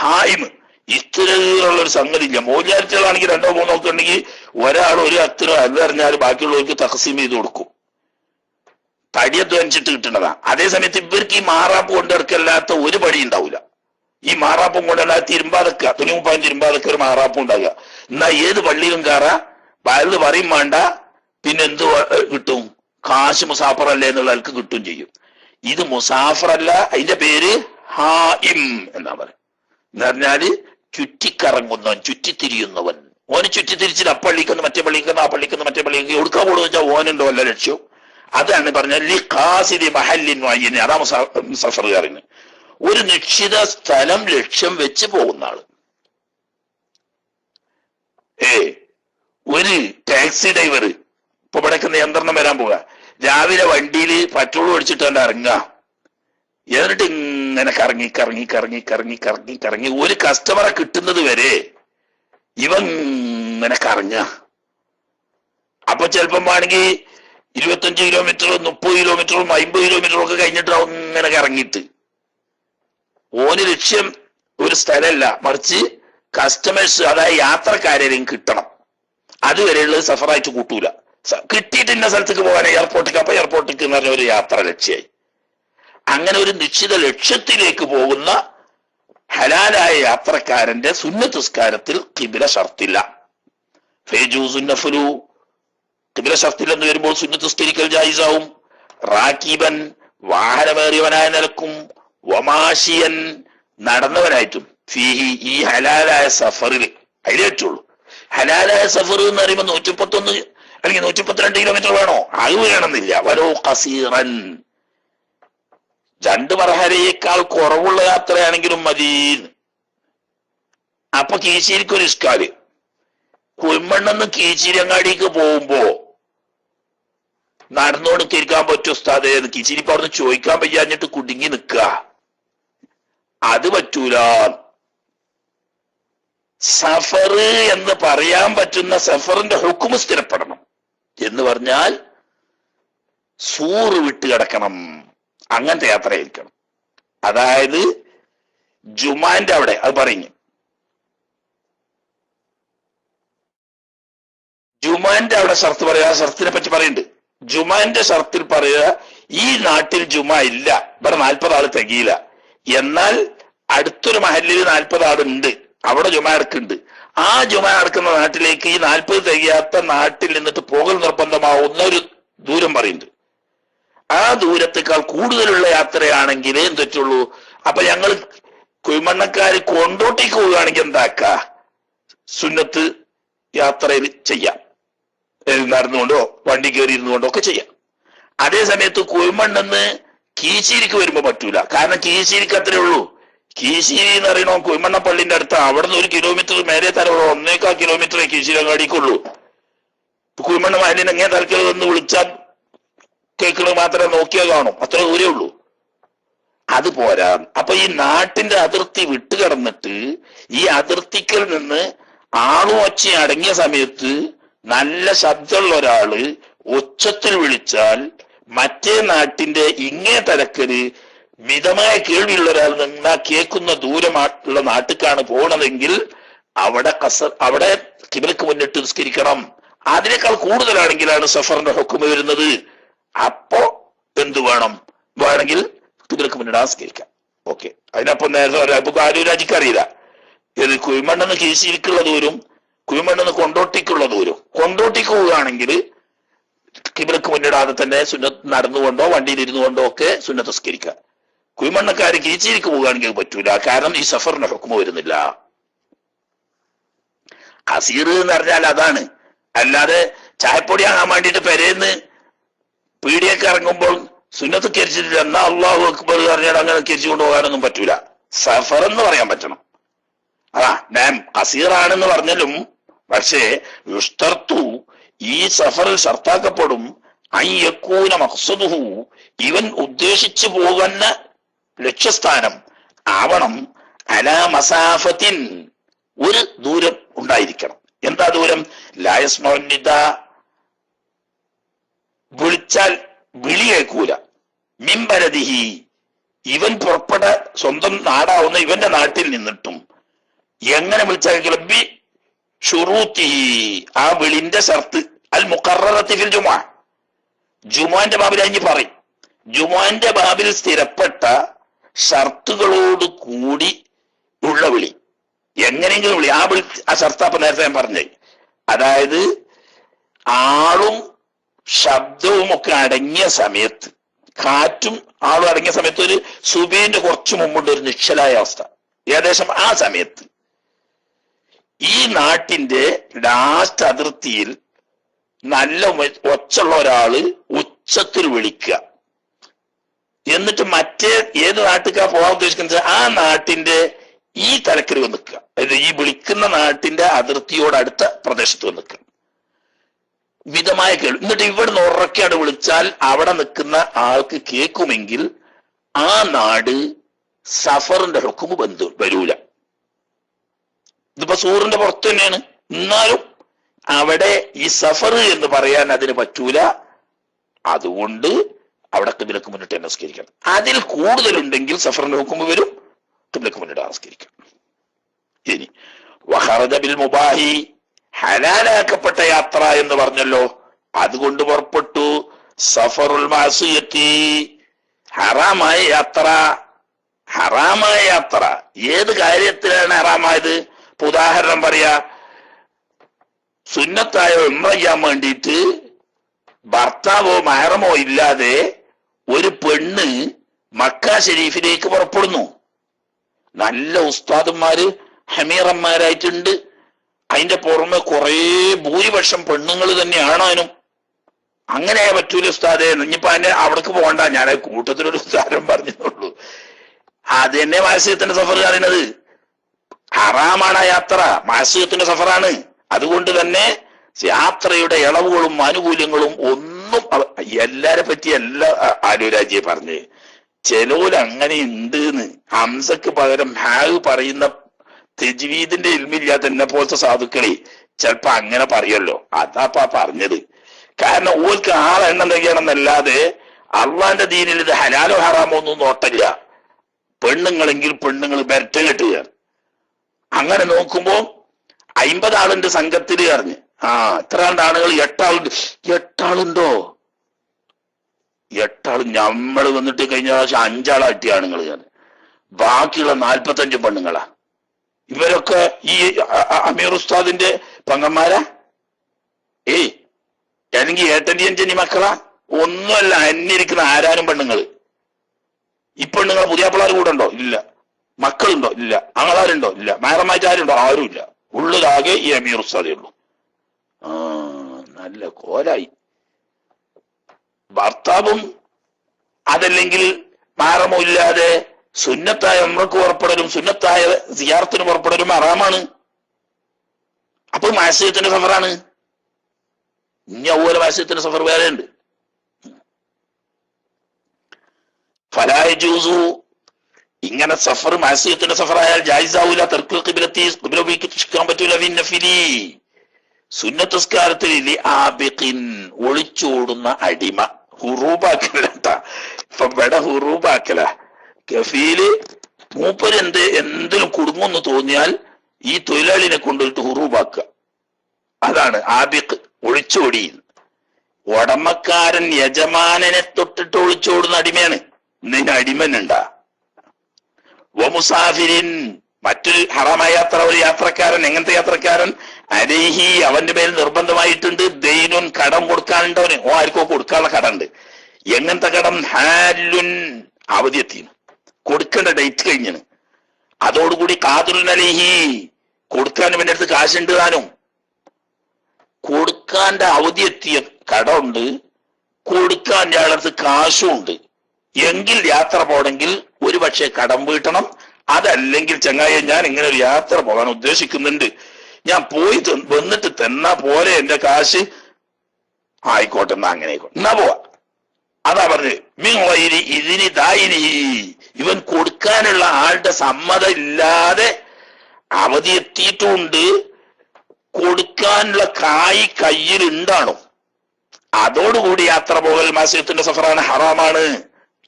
ഹായിമ്. ഇത്തരത്തിലുള്ള ഒരു സംഗതി ഇല്ല. മോചാരിറ്റികളാണെങ്കിൽ 2 3 ഒക്കെ ഉണ്ടെങ്കിൽ ഒരാൾ ഒരു അത്തിനോ അതറിഞ്ഞാൽ ബാക്കിയുള്ളവർക്ക് തഖസീം ചെയ്ത് കൊടുക്കും. തടി അധ്വാനിച്ചിട്ട് കിട്ടുന്നതാ. അതേസമയത്ത് ഇവർക്ക് ഈ മാറാപ്പ് കൊണ്ടിറക്കല്ലാത്ത ഒരു പണി ഉണ്ടാവില്ല. ഈ മാറാപ്പും കൊണ്ടല്ല തിരുമ്പാതക്കുക, തുണിമുപ്പാൻ തിരുമ്പാതക്കുക ഒരു മാറാപ്പും ഉണ്ടാകുക. എന്നാ ഏത് പള്ളിയിലും കയറാ, വലുത് പറയും വേണ്ട, പിന്നെ എന്ത് കിട്ടും? കാശ് മുസാഫറല്ലേ എന്നുള്ള ആൾക്ക് കിട്ടും ചെയ്യും. ഇത് മുസാഫറല്ല, അതിന്റെ പേര് ഹായിം എന്നാ പറയുക. എന്ന് പറഞ്ഞാല് ചുറ്റിക്കറങ്ങുന്നവൻ, ചുറ്റിത്തിരിയുന്നവൻ. ഓന് ചുറ്റിത്തിരിച്ചിട്ട് അപ്പള്ളിക്കുന്ന മറ്റേ പള്ളിക്കുന്ന ആ പള്ളിക്കുന്ന മറ്റേ പള്ളിക്ക് എടുക്കാൻ പോകുന്ന വെച്ചാൽ ഓനുണ്ടോ അല്ല ലക്ഷ്യം. അതാണ് പറഞ്ഞ മഹല്ലിൻ വായിന്. അതാ മുസാഫറുകാരന് ഒരു നിശ്ചിത സ്ഥലം ലക്ഷ്യം വെച്ച് പോകുന്ന ആള്. ഒരു ടാക്സി ഡ്രൈവർ ഇപ്പൊ ഇവിടേക്ക് നിയന്ത്രണം വരാൻ പോവുക. രാവിലെ വണ്ടിയിൽ പെട്രോൾ ഒഴിച്ചിട്ടാണ് ഇറങ്ങുക. എന്നിട്ട് ഇങ്ങനെ കറങ്ങി കറങ്ങി കറങ്ങി കറങ്ങി കറങ്ങി കറങ്ങി ഒരു കസ്റ്റമറെ കിട്ടുന്നത് വരെ ഇവൻ ഇങ്ങനെ കറങ്ങുക. അപ്പൊ ചിലപ്പം വേണമെങ്കിൽ 25 കിലോമീറ്ററും 30 കിലോമീറ്ററും 50 കിലോമീറ്ററും ഒക്കെ കഴിഞ്ഞിട്ടാവും ഇങ്ങനെ കറങ്ങിയിട്ട്. ഓന് ലക്ഷ്യം ഒരു സ്ഥലമല്ല, മറിച്ച് കസ്റ്റമേഴ്സ്, അതായത് യാത്രക്കാരെയും കിട്ടണം. അതുവരെയുള്ളത് സഫറായിട്ട് കൂട്ടൂല. കിട്ടിയിട്ട് ഇന്ന സ്ഥലത്തേക്ക് പോകാൻ എയർപോർട്ടിലേക്ക്, അപ്പൊ എയർപോർട്ടിലേക്ക് എന്ന് പറഞ്ഞ ഒരു യാത്ര ലക്ഷ്യമായി. അങ്ങനെ ഒരു നിശ്ചിത ലക്ഷ്യത്തിലേക്ക് പോകുന്ന ഹലാലായ യാത്രക്കാരന്റെ സുന്നത്ത് നിസ്കാരത്തിൽ ഖിബ്ല ഷർത്തില്ല. ഫേജൂസുന്നഫലു ഖിബ്ല ഷർത്തിൽ എന്ന് വരുമ്പോൾ സുന്നത്ത് നിസ്കരിക്കൽ ജായിസാവും. റാക്കിബൻ വാഹനമേറിയവനായ നിലക്കും, വമാഷിയൻ നടന്നവനായിട്ടും, ഫീഹി ഈ ഹലാലായ സഫറിൽ അതിലേറ്റുള്ളൂ. ഹലാലായ സഫർ എന്ന് പറയുമ്പോൾ 131 അല്ലെങ്കിൽ 132 കിലോമീറ്റർ വേണോ? അത് വേണമെന്നില്ല. വരോ ഖസീറൻ 2 മർഹലയേക്കാൾ കുറവുള്ള യാത്രയാണെങ്കിലും മതി. അപ്പൊ കീശേരിക്ക് ഒരു ഇഷ്കാല്, കുഴിമണ്ണെന്ന് കീച്ചിരിയങ്ങാടിക്ക് പോകുമ്പോ നടന്നോണ്ട് തിരിക്കാൻ പറ്റും ഉസ്താദേ? കീച്ചിരിപ്പ് അവിടുന്ന് ചോദിക്കാൻ വയ്യാഞ്ഞിട്ട് കുടുങ്ങി നിൽക്കുക. അത് പറ്റൂല. സഫർ എന്ന് പറയാൻ പറ്റുന്ന സഫറിന്റെ ഹുക്മ് സ്ഥിരപ്പെടണം. എന്ന് പറഞ്ഞാൽ സൂറ് വിട്ട് കിടക്കണം, അങ്ങനത്തെ യാത്രയായിരിക്കണം. അതായത് ജുമാന്റെ അവിടെ അത് പറഞ്ഞു, ജുമാന്റെ അവിടെ ഷർത്ത് പറയാ. ഷർത്തിനെ പറ്റി പറയുന്നുണ്ട്. ജുമാന്റെ ഷർത്തിൽ പറയുക, ഈ നാട്ടിൽ ജുമ ഇല്ല, ഇവിടെ 40 ആള് തികയില്ല, എന്നാൽ അടുത്തൊരു മഹല്ലിൽ 40 ആളുണ്ട്, അവിടെ ജുമ അടക്കുന്നുണ്ട്. ആ ജുമ അടക്കുന്ന നാട്ടിലേക്ക് ഈ 40 തികയാത്ത നാട്ടിൽ നിന്നിട്ട് പോകൽ നിർബന്ധമാവുന്ന ഒരു ദൂരം പറയുന്നുണ്ട്. ആ ദൂരത്തേക്കാൾ കൂടുതലുള്ള യാത്രയാണെങ്കിൽ എന്ത് പറ്റുള്ളൂ? അപ്പൊ ഞങ്ങൾ കുഴിമണ്ണക്കാര് കൊണ്ടോട്ടേക്ക് പോവുകയാണെങ്കിൽ എന്താക്ക, സുന്നത്ത് യാത്രയിൽ ചെയ്യാം, നടന്നുകൊണ്ടോ വണ്ടി കയറി ഇരുന്നുകൊണ്ടോ ഒക്കെ ചെയ്യാം. അതേ സമയത്ത് കുഴിമണ്ണെന്ന് കീശേരിക്ക് വരുമ്പോ പറ്റൂല. കാരണം കീശേരിക്ക് അത്രേ ഉള്ളൂ. കീശേരി എന്ന് പറയണോ കുഴിമണ്ണ പള്ളിന്റെ അടുത്ത്, അവിടെ നിന്ന് 1 കിലോമീറ്റർ മേലെ തരവുള്ളൂ, 1.25 കിലോമീറ്ററേ കീശേരി അങ്ങാടിക്കുള്ളൂ. കുഴിമണ്ണ മഹലിന് എങ്ങനെ തലക്കൽ വന്ന് വിളിച്ചാൽ കേൾക്കുന്നത് മാത്രമേ നോക്കിയാൽ കാണും, അത്ര ദൂരേ ഉള്ളൂ. അത് പോരാ. അപ്പൊ ഈ നാട്ടിന്റെ അതിർത്തി വിട്ടുകിടന്നിട്ട് ഈ അതിർത്തിക്കൽ നിന്ന് ആളും ഒച്ച അടങ്ങിയ സമയത്ത് നല്ല ശബ്ദമുള്ള ഒരാള് ഉച്ചത്തിൽ വിളിച്ചാൽ മറ്റേ നാട്ടിന്റെ ഇങ്ങേ തലക്കല് മിതമായ കേൾവിയുള്ള ഒരാൾ നിന്നാ കേൾക്കുന്ന ദൂരമായിട്ടുള്ള നാട്ടിക്കാണ് പോകണതെങ്കിൽ അവിടെ ഖിബ്ലക്ക് മുന്നിട്ട് നിസ്കരിക്കണം. അതിനേക്കാൾ കൂടുതലാണെങ്കിലാണ് സഫറിന്റെ ഹുക്മ് വരുന്നത്. അപ്പോ എന്ത് വേണം? വേണമെങ്കിൽ ഖിബ്ലക്ക് മുന്നിട്ട് നിസ്കരിക്കാം. ഓക്കെ. അതിനപ്പം നേരത്തെ ഇപ്പൊ ആരൂരാജിക്ക് അറിയില്ല, ഇത് കുഴിമണ്ണെന്ന് കീശിരിക്കുള്ള ദൂരം, കുഴിമണ്ണെന്ന് കൊണ്ടോട്ടിക്കുള്ള ദൂരം. കൊണ്ടോട്ടിക്ക് പോവുകയാണെങ്കിൽ ഖിബ്ലക്ക് മുന്നിടാതെ തന്നെ സുന്നത്ത് നടന്നുകൊണ്ടോ വണ്ടിയിൽ ഇരുന്നു കൊണ്ടോ ഒക്കെ സുന്നത്ത് നിസ്കരിക്കാം. കുഴിമണ്ണക്കാര് കീച്ചിരിക്ക് പോവുകയാണെങ്കിൽ പറ്റൂല, കാരണം ഈ സഫറിന്റെ ഹുക്മ് വരുന്നില്ല. ഖസീർ എന്ന് പറഞ്ഞാൽ അതാണ്. അല്ലാതെ ചായപ്പൊടി ആകാൻ വേണ്ടിയിട്ട് പെരേന്ന് പീടിയൊക്കെ ഇറങ്ങുമ്പോൾ സുന്നത്ത് കരിച്ചിട്ടില്ല, എന്നാ അള്ളാഹു അക്ബർ പറഞ്ഞാൽ അങ്ങനെ കരിച്ചു കൊണ്ടുപോകാനൊന്നും പറ്റൂല. സഫർ എന്ന് പറയാൻ പറ്റണം. ഞാൻ ഖസീറാണെന്ന് പറഞ്ഞാലും പക്ഷേ യുഷ്തർത്തു ഈ സഫറിൽ ഷർത്താക്കപ്പെടും അയ്യക്കൂന മഖ്സദുഹു ഇവൻ ഉദ്ദേശിച്ചു പോകുന്ന ലക്ഷ്യസ്ഥാനം ആവണം അലാ മസാഫത്തിൻ ഒരു ദൂരം ഉണ്ടായിരിക്കണം. എന്താ ദൂരം? ലായസ്മൗനിത വിളിച്ചാൽ വിളി കേൾക്കൂല. മിംബലദിഹി ഇവൻ പുറപ്പെട്ട സ്വന്തം നാടാവുന്ന ഇവന്റെ നാട്ടിൽ നിന്നിട്ടും എങ്ങനെ വിളിച്ചാൽ ബി ഷുറൂത്തിഹി, ആ വിളിന്റെ ഷർത്ത് അൽ മുഖററത്തി ഫിൽ ജുമുഅ, ജുമുഅന്റെ ബാബിൽ അഞ്ഞ് പറയും. ജുമുഅന്റെ ബാബിൽ സ്ഥിരപ്പെട്ട ഷർത്തുകളോട് കൂടി ഉള്ള വിളി, എങ്ങനെയെങ്കിലും വിളി. ആ ഷർത്താപ്പ നേരത്തെ ഞാൻ പറഞ്ഞേ, അതായത് ആളും ശബ്ദവും ഒക്കെ അടങ്ങിയ സമയത്ത്, കാറ്റും ആളും അടങ്ങിയ സമയത്ത്, ഒരു സുബഹിന്റെ കുറച്ചു മുമ്പുണ്ട് ഒരു നിശ്ചലായ അവസ്ഥ, ഏകദേശം ആ സമയത്ത് ഈ നാട്ടിന്റെ ലാസ്റ്റ് അതിർത്തിയിൽ നല്ല ഒച്ചുള്ള ഒരാള് ഉച്ചത്തിൽ വിളിക്കുക, എന്നിട്ട് മറ്റേ ഏത് നാട്ടിലേക്കാ പോകാൻ ഉദ്ദേശിക്കുന്നത് ആ നാട്ടിന്റെ ഈ തലക്കരി വന്ന് നിൽക്കുക, അതായത് ഈ വിളിക്കുന്ന നാട്ടിന്റെ അതിർത്തിയോട് അടുത്ത പ്രദേശത്ത് വന്ന് നിൽക്കുക, മിതമായ കേൾവി. എന്നിട്ട് ഇവിടെ ഉറക്കെയാണ് വിളിച്ചാൽ അവിടെ നിൽക്കുന്ന ആൾക്ക് കേൾക്കുമെങ്കിൽ ആ നാട് സഫറിന്റെ ഹുക്കുമ് വരൂല. ഇതിപ്പോ സൂറിന്റെ പുറത്ത് തന്നെയാണ്, എന്നാലും അവിടെ ഈ സഫർ എന്ന് പറയാൻ അതിന് പറ്റൂല. അതുകൊണ്ട് അവിടെ കിബിലക്ക് മുന്നിട്ട് നമസ്കരിക്കണം. അതിൽ കൂടുതലുണ്ടെങ്കിൽ സഫറിന്റെ ഹുക്കുമ് വരും, കിബിലക്ക് മുന്നിട്ട് നമസ്കരിക്കണം. ഇനി വഖറജ ബിൽ മുബാഹി, ഹലാലാക്കപ്പെട്ട യാത്ര എന്ന് പറഞ്ഞല്ലോ, അതുകൊണ്ട് പുറപ്പെട്ടു. സഫറുൽ മാസിയത്തി, ഹറാമായ യാത്ര. ഹറാമായ യാത്ര ഏത് കാര്യത്തിലാണ് ഹറാമായത്? ഇപ്പൊ ഉദാഹരണം പറയാ, സുന്നത്തായ ഉംറ ചെയ്യാൻ വേണ്ടിയിട്ട് ഭർത്താവോ മഹറമോ ഇല്ലാതെ ഒരു പെണ്ണ് മക്ക ഷരീഫിലേക്ക് പുറപ്പെടുന്നു. നല്ല ഉസ്താദന്മാര് ഹമീറന്മാരായിട്ടുണ്ട്, അതിന്റെ പുറമെ കുറെ ഭൂരിപക്ഷം പെണ്ണുങ്ങൾ തന്നെയാണാനും. അങ്ങനെ പറ്റൂല ഉസ്താദെ, ഇനിയിപ്പോ അതിന്റെ അവിടേക്ക് പോകണ്ട, ഞാൻ കൂട്ടത്തിലൊരു ഉദാഹരണം പറഞ്ഞുള്ളൂ. അത് തന്നെ മാസിയത്തിന്റെ സഫർ അറിയുന്നത്. ഹറാമാണ് ആ യാത്ര, മാസിയത്തിന്റെ സഫറാണ്. അതുകൊണ്ട് തന്നെ യാത്രയുടെ ഇളവുകളും ആനുകൂല്യങ്ങളും ഒന്നും എല്ലാരെ പറ്റി എല്ലാ ആലുരാജിയെ പറഞ്ഞ് ചെലോല് അങ്ങനെ ഉണ്ട് എന്ന്. ഹംസക്ക് പകരം ഹാഗ് പറയുന്ന തെജ്വീദിന്റെ ഇൽമില്ലാത്ത എന്നെ പോലത്തെ സാധുക്കളെ ചിലപ്പോ അങ്ങനെ പറയല്ലോ. അതാപ്പാ പറഞ്ഞത്. കാരണം ഓർക്ക് ആളെണ്ണം തയ്യണമെന്നല്ലാതെ അള്ളാന്റെ ദീനിൽ ഇത് ഹലാലോ ഹറാമോ ഒന്നും നോട്ടല്ല. പെണ്ണുങ്ങളെങ്കിൽ പെണ്ണുങ്ങൾ ബെരട്ട കെട്ടുക. അങ്ങനെ നോക്കുമ്പോ 50 ആളുണ്ട് സംഘത്തില് അറിഞ്ഞ്, ഇത്ര ആളുകൾ 8 ആളുണ്ട്. 8 ആളുണ്ടോ? 8 ആള് ഞമ്മള് വന്നിട്ട് കഴിഞ്ഞ പ്രാവശ്യം 5 ആളാ കിട്ടിയ ആണുങ്ങൾ. ബാക്കിയുള്ള 45 പെണ്ണുങ്ങളാ. ഇവരൊക്കെ ഈ അമീർ ഉസ്താദിന്റെ പെങ്ങന്മാരാ? അല്ലെങ്കിൽ ഏട്ടന്റെ അഞ്ചനി മക്കളാ? ഒന്നുമല്ല, അന്യരിക്കുന്ന ആരാനും പെണ്ണുങ്ങള്. ഈ പെണ്ണുങ്ങളെ പുതിയ പിള്ളേർ കൂടെ ഉണ്ടോ? ഇല്ല. മക്കളുണ്ടോ? ഇല്ല. ആങ്ങളാരുണ്ടോ? ഇല്ല. മഹറമായിട്ട് ആരുണ്ടോ? ആരും ഇല്ല. ഉള്ളതാകെ ഈ അമീർ ഉസ്താദേ ഉള്ളൂ. നല്ല കോലായി. ഭർത്താവും അതല്ലെങ്കിൽ മഹറമോ ഇല്ലാതെ സുന്നത്തായ ഉംറക്ക് പുറപ്പെടലും സുന്നത്തായ സിയാറത്തിന് പുറപ്പെടലും ഹറാമാണ്. അപ്പൊ മാസിയത്തിന്റെ സഫറാണ്. ഇനി അതുപോലെ മാസിയത്തിന്റെ സഫർ വേറെ ഉണ്ട്. ഫലാ യജൂസു, ഇങ്ങനെ സഫർ മാസിയത്തിന്റെ സഫറായാൽ ജായിസാവൂല. തർക്കുൽ ഖിബ്ലത്തി, ഖിബ്ല ഉപയോഗിക്കാൻ പറ്റൂല. ഫിന്നഫിലി, സുന്നത്തസ്കാരത്തിൽ ആബിഖിൻ, ഒളിച്ചോടുന്ന അടിമ. ഹുറൂബാക്കലട്ട. ഇപ്പൊ ഇവിടെ ഹുറൂബാക്കല. കഫീല് മൂപ്പര് എന്തിലും കുടുങ്ങുമെന്ന് തോന്നിയാൽ ഈ തൊഴിലാളിനെ കൊണ്ടുപോയിട്ട് ഹുറൂബാക്കുക. അതാണ് ആബിഖ്, ഒളിച്ചോടി. ഉടമക്കാരൻ യജമാനനെ തൊട്ടിട്ട് ഒളിച്ചോടുന്ന അടിമയാണ്. നിന്റെ അടിമനുണ്ടാ. വമുസാഫിരിൻ, മറ്റൊരു ഹറാമായ യാത്ര, ഒരു യാത്രക്കാരൻ. എങ്ങനത്തെ യാത്രക്കാരൻ? അലൈഹി, അവന്റെ മേൽ നിർബന്ധമായിട്ടുണ്ട് ദൈനുൻ, കടം കൊടുക്കാനുണ്ടവന്. ആർക്കോ കൊടുക്കാനുള്ള കടമുണ്ട്. എങ്ങനത്തെ കടം? ഹാലുൻ, അവധി എത്തിയും, കൊടുക്കേണ്ട ഡേറ്റ് കഴിഞ്ഞാണ്. അതോടുകൂടി കാതുലുൻ അലൈഹി, കൊടുക്കാനും എന്റെ അടുത്ത് കാശുണ്ട് താനും. കൊടുക്കാന്റെ അവധി എത്തിയ കടമുണ്ട്, കൊടുക്കാൻ ഇയാളടുത്ത് കാശും ഉണ്ട്. എങ്കിൽ യാത്ര പോകണമെങ്കിൽ ഒരു പക്ഷേ കടം വീട്ടണം. അതല്ലെങ്കിൽ ചങ്ങായി, ഞാൻ ഇങ്ങനെ ഒരു യാത്ര പോകാൻ ഉദ്ദേശിക്കുന്നുണ്ട്, ഞാൻ പോയി വന്നിട്ട് തന്നാ പോലെ എന്റെ കാശ്. ആയിക്കോട്ടെ, എന്നാ അങ്ങനെ ആയിക്കോട്ടെ, എന്നാ പോവാ. അതാ പറഞ്ഞത്. ഇതിന് ദായിനി, ഇവൻ കൊടുക്കാനുള്ള ആളുടെ സമ്മതം ഇല്ലാതെ അവധി എത്തിയിട്ടുമുണ്ട്, കൊടുക്കാനുള്ള കായ് കയ്യിലുണ്ടാണോ, അതോടുകൂടി യാത്ര പോകൽ മാസിയത്തിന്റെ സഫറാണ്, ഹറാമാണ്.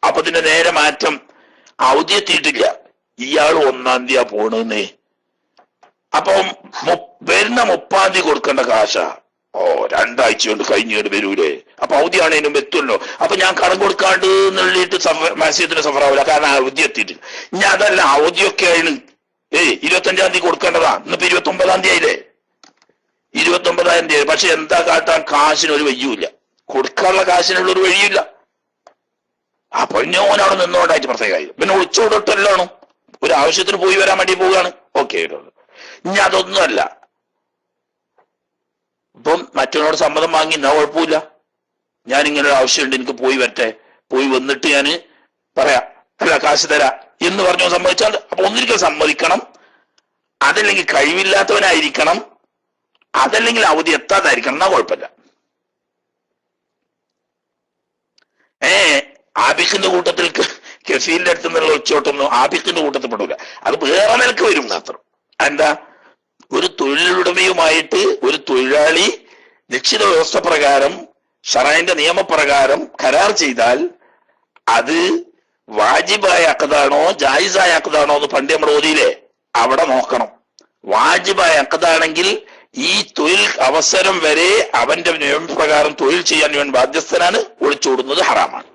അപ്പൊ ഇതിന്റെ നേരെ മാറ്റം. അവധി എത്തിയിട്ടില്ല, ഇയാൾ 1-ാം തീയതി പോണെന്നേ. അപ്പം വരുന്ന 30-ാം തീയതി കൊടുക്കേണ്ട കാശാ. ഓ, 2 ആഴ്ച കൊണ്ട് കഴിഞ്ഞിട്ട് വരൂലേ, അപ്പൊ അവധിയാണേനും എത്തുമല്ലോ. അപ്പൊ ഞാൻ കടം കൊടുക്കാണ്ട് എന്നുള്ളിട്ട് മത്സ്യത്തിന് സഫറാവില്ല, കാരണം അവധി എത്തിയിട്ടില്ല. ഇനി അതല്ല, അവധിയൊക്കെ ആണ് 25-ാം തീയതി കൊടുക്കേണ്ടതാ. ഇന്നിപ്പോ 29-ാം തീയതി ആയില്ലേ, 29-ാം തീയതി. പക്ഷെ എന്താ കാട്ടാൻ, കാശിനൊരു വഴിയുമില്ല, കൊടുക്കാനുള്ള കാശിനുള്ളൊരു വഴിയില്ല. അപ്പൊ ഇനി ഓനവിടെ നിന്നോണ്ടായിട്ട് പ്രത്യേകമായി. പിന്നെ ഒളിച്ചോടൊട്ടല്ലാണ്, ഒരു ആവശ്യത്തിന് പോയി വരാൻ വേണ്ടി പോവുകയാണ്. ഓക്കെ, ഇനി അതൊന്നുമല്ല, ഇപ്പം മറ്റൊരാളോട് സമ്മതം വാങ്ങി, എന്നാ കുഴപ്പമില്ല, ഞാൻ ഇങ്ങനെ ഒരു ആവശ്യമുണ്ട്, എനിക്ക് പോയി വരട്ടെ, പോയി വന്നിട്ട് ഞാൻ പറയാം, അല്ല കാശ് തരാ എന്ന് പറഞ്ഞു സമ്മതിച്ചാൽ, അപ്പൊ ഒന്നിരിക്കൽ സമ്മതിക്കണം. അതല്ലെങ്കിൽ കഴിവില്ലാത്തവനായിരിക്കണം, അതല്ലെങ്കിൽ അവധി എത്താതായിരിക്കണം, എന്നാ കുഴപ്പമില്ല. ആബിഖിന്റെ കൂട്ടത്തിൽ കഫീലിന്റെ അടുത്ത് നിന്നുള്ള ഒളിച്ചോട്ടൊന്നും ആബിഖിന്റെ കൂട്ടത്തിൽ പെടൂല. അത് വേറെ നിലക്ക് വരും മാത്രം. എന്താ, ഒരു തൊഴിലുടമയുമായിട്ട് ഒരു തൊഴിലാളി നിശ്ചിത വ്യവസ്ഥ പ്രകാരം ശറഅന്റെ നിയമപ്രകാരം കരാർ ചെയ്താൽ അത് വാജിബായ അഖദാണോ ജായിസായ അഖദാണോ എന്ന് പണ്ട് നമ്മൾ ഓതിയില്ലേ, അവിടെ നോക്കണം. വാജിബായ അഖദാണെങ്കിൽ ഈ തൊഴിൽ അവസരം വരെ അവന്റെ നിയമപ്രകാരം തൊഴിൽ ചെയ്യാൻ ഇവൻ ബാധ്യസ്ഥനാണ്, ഒളിച്ചോടുന്നത് ഹറാമാണ്.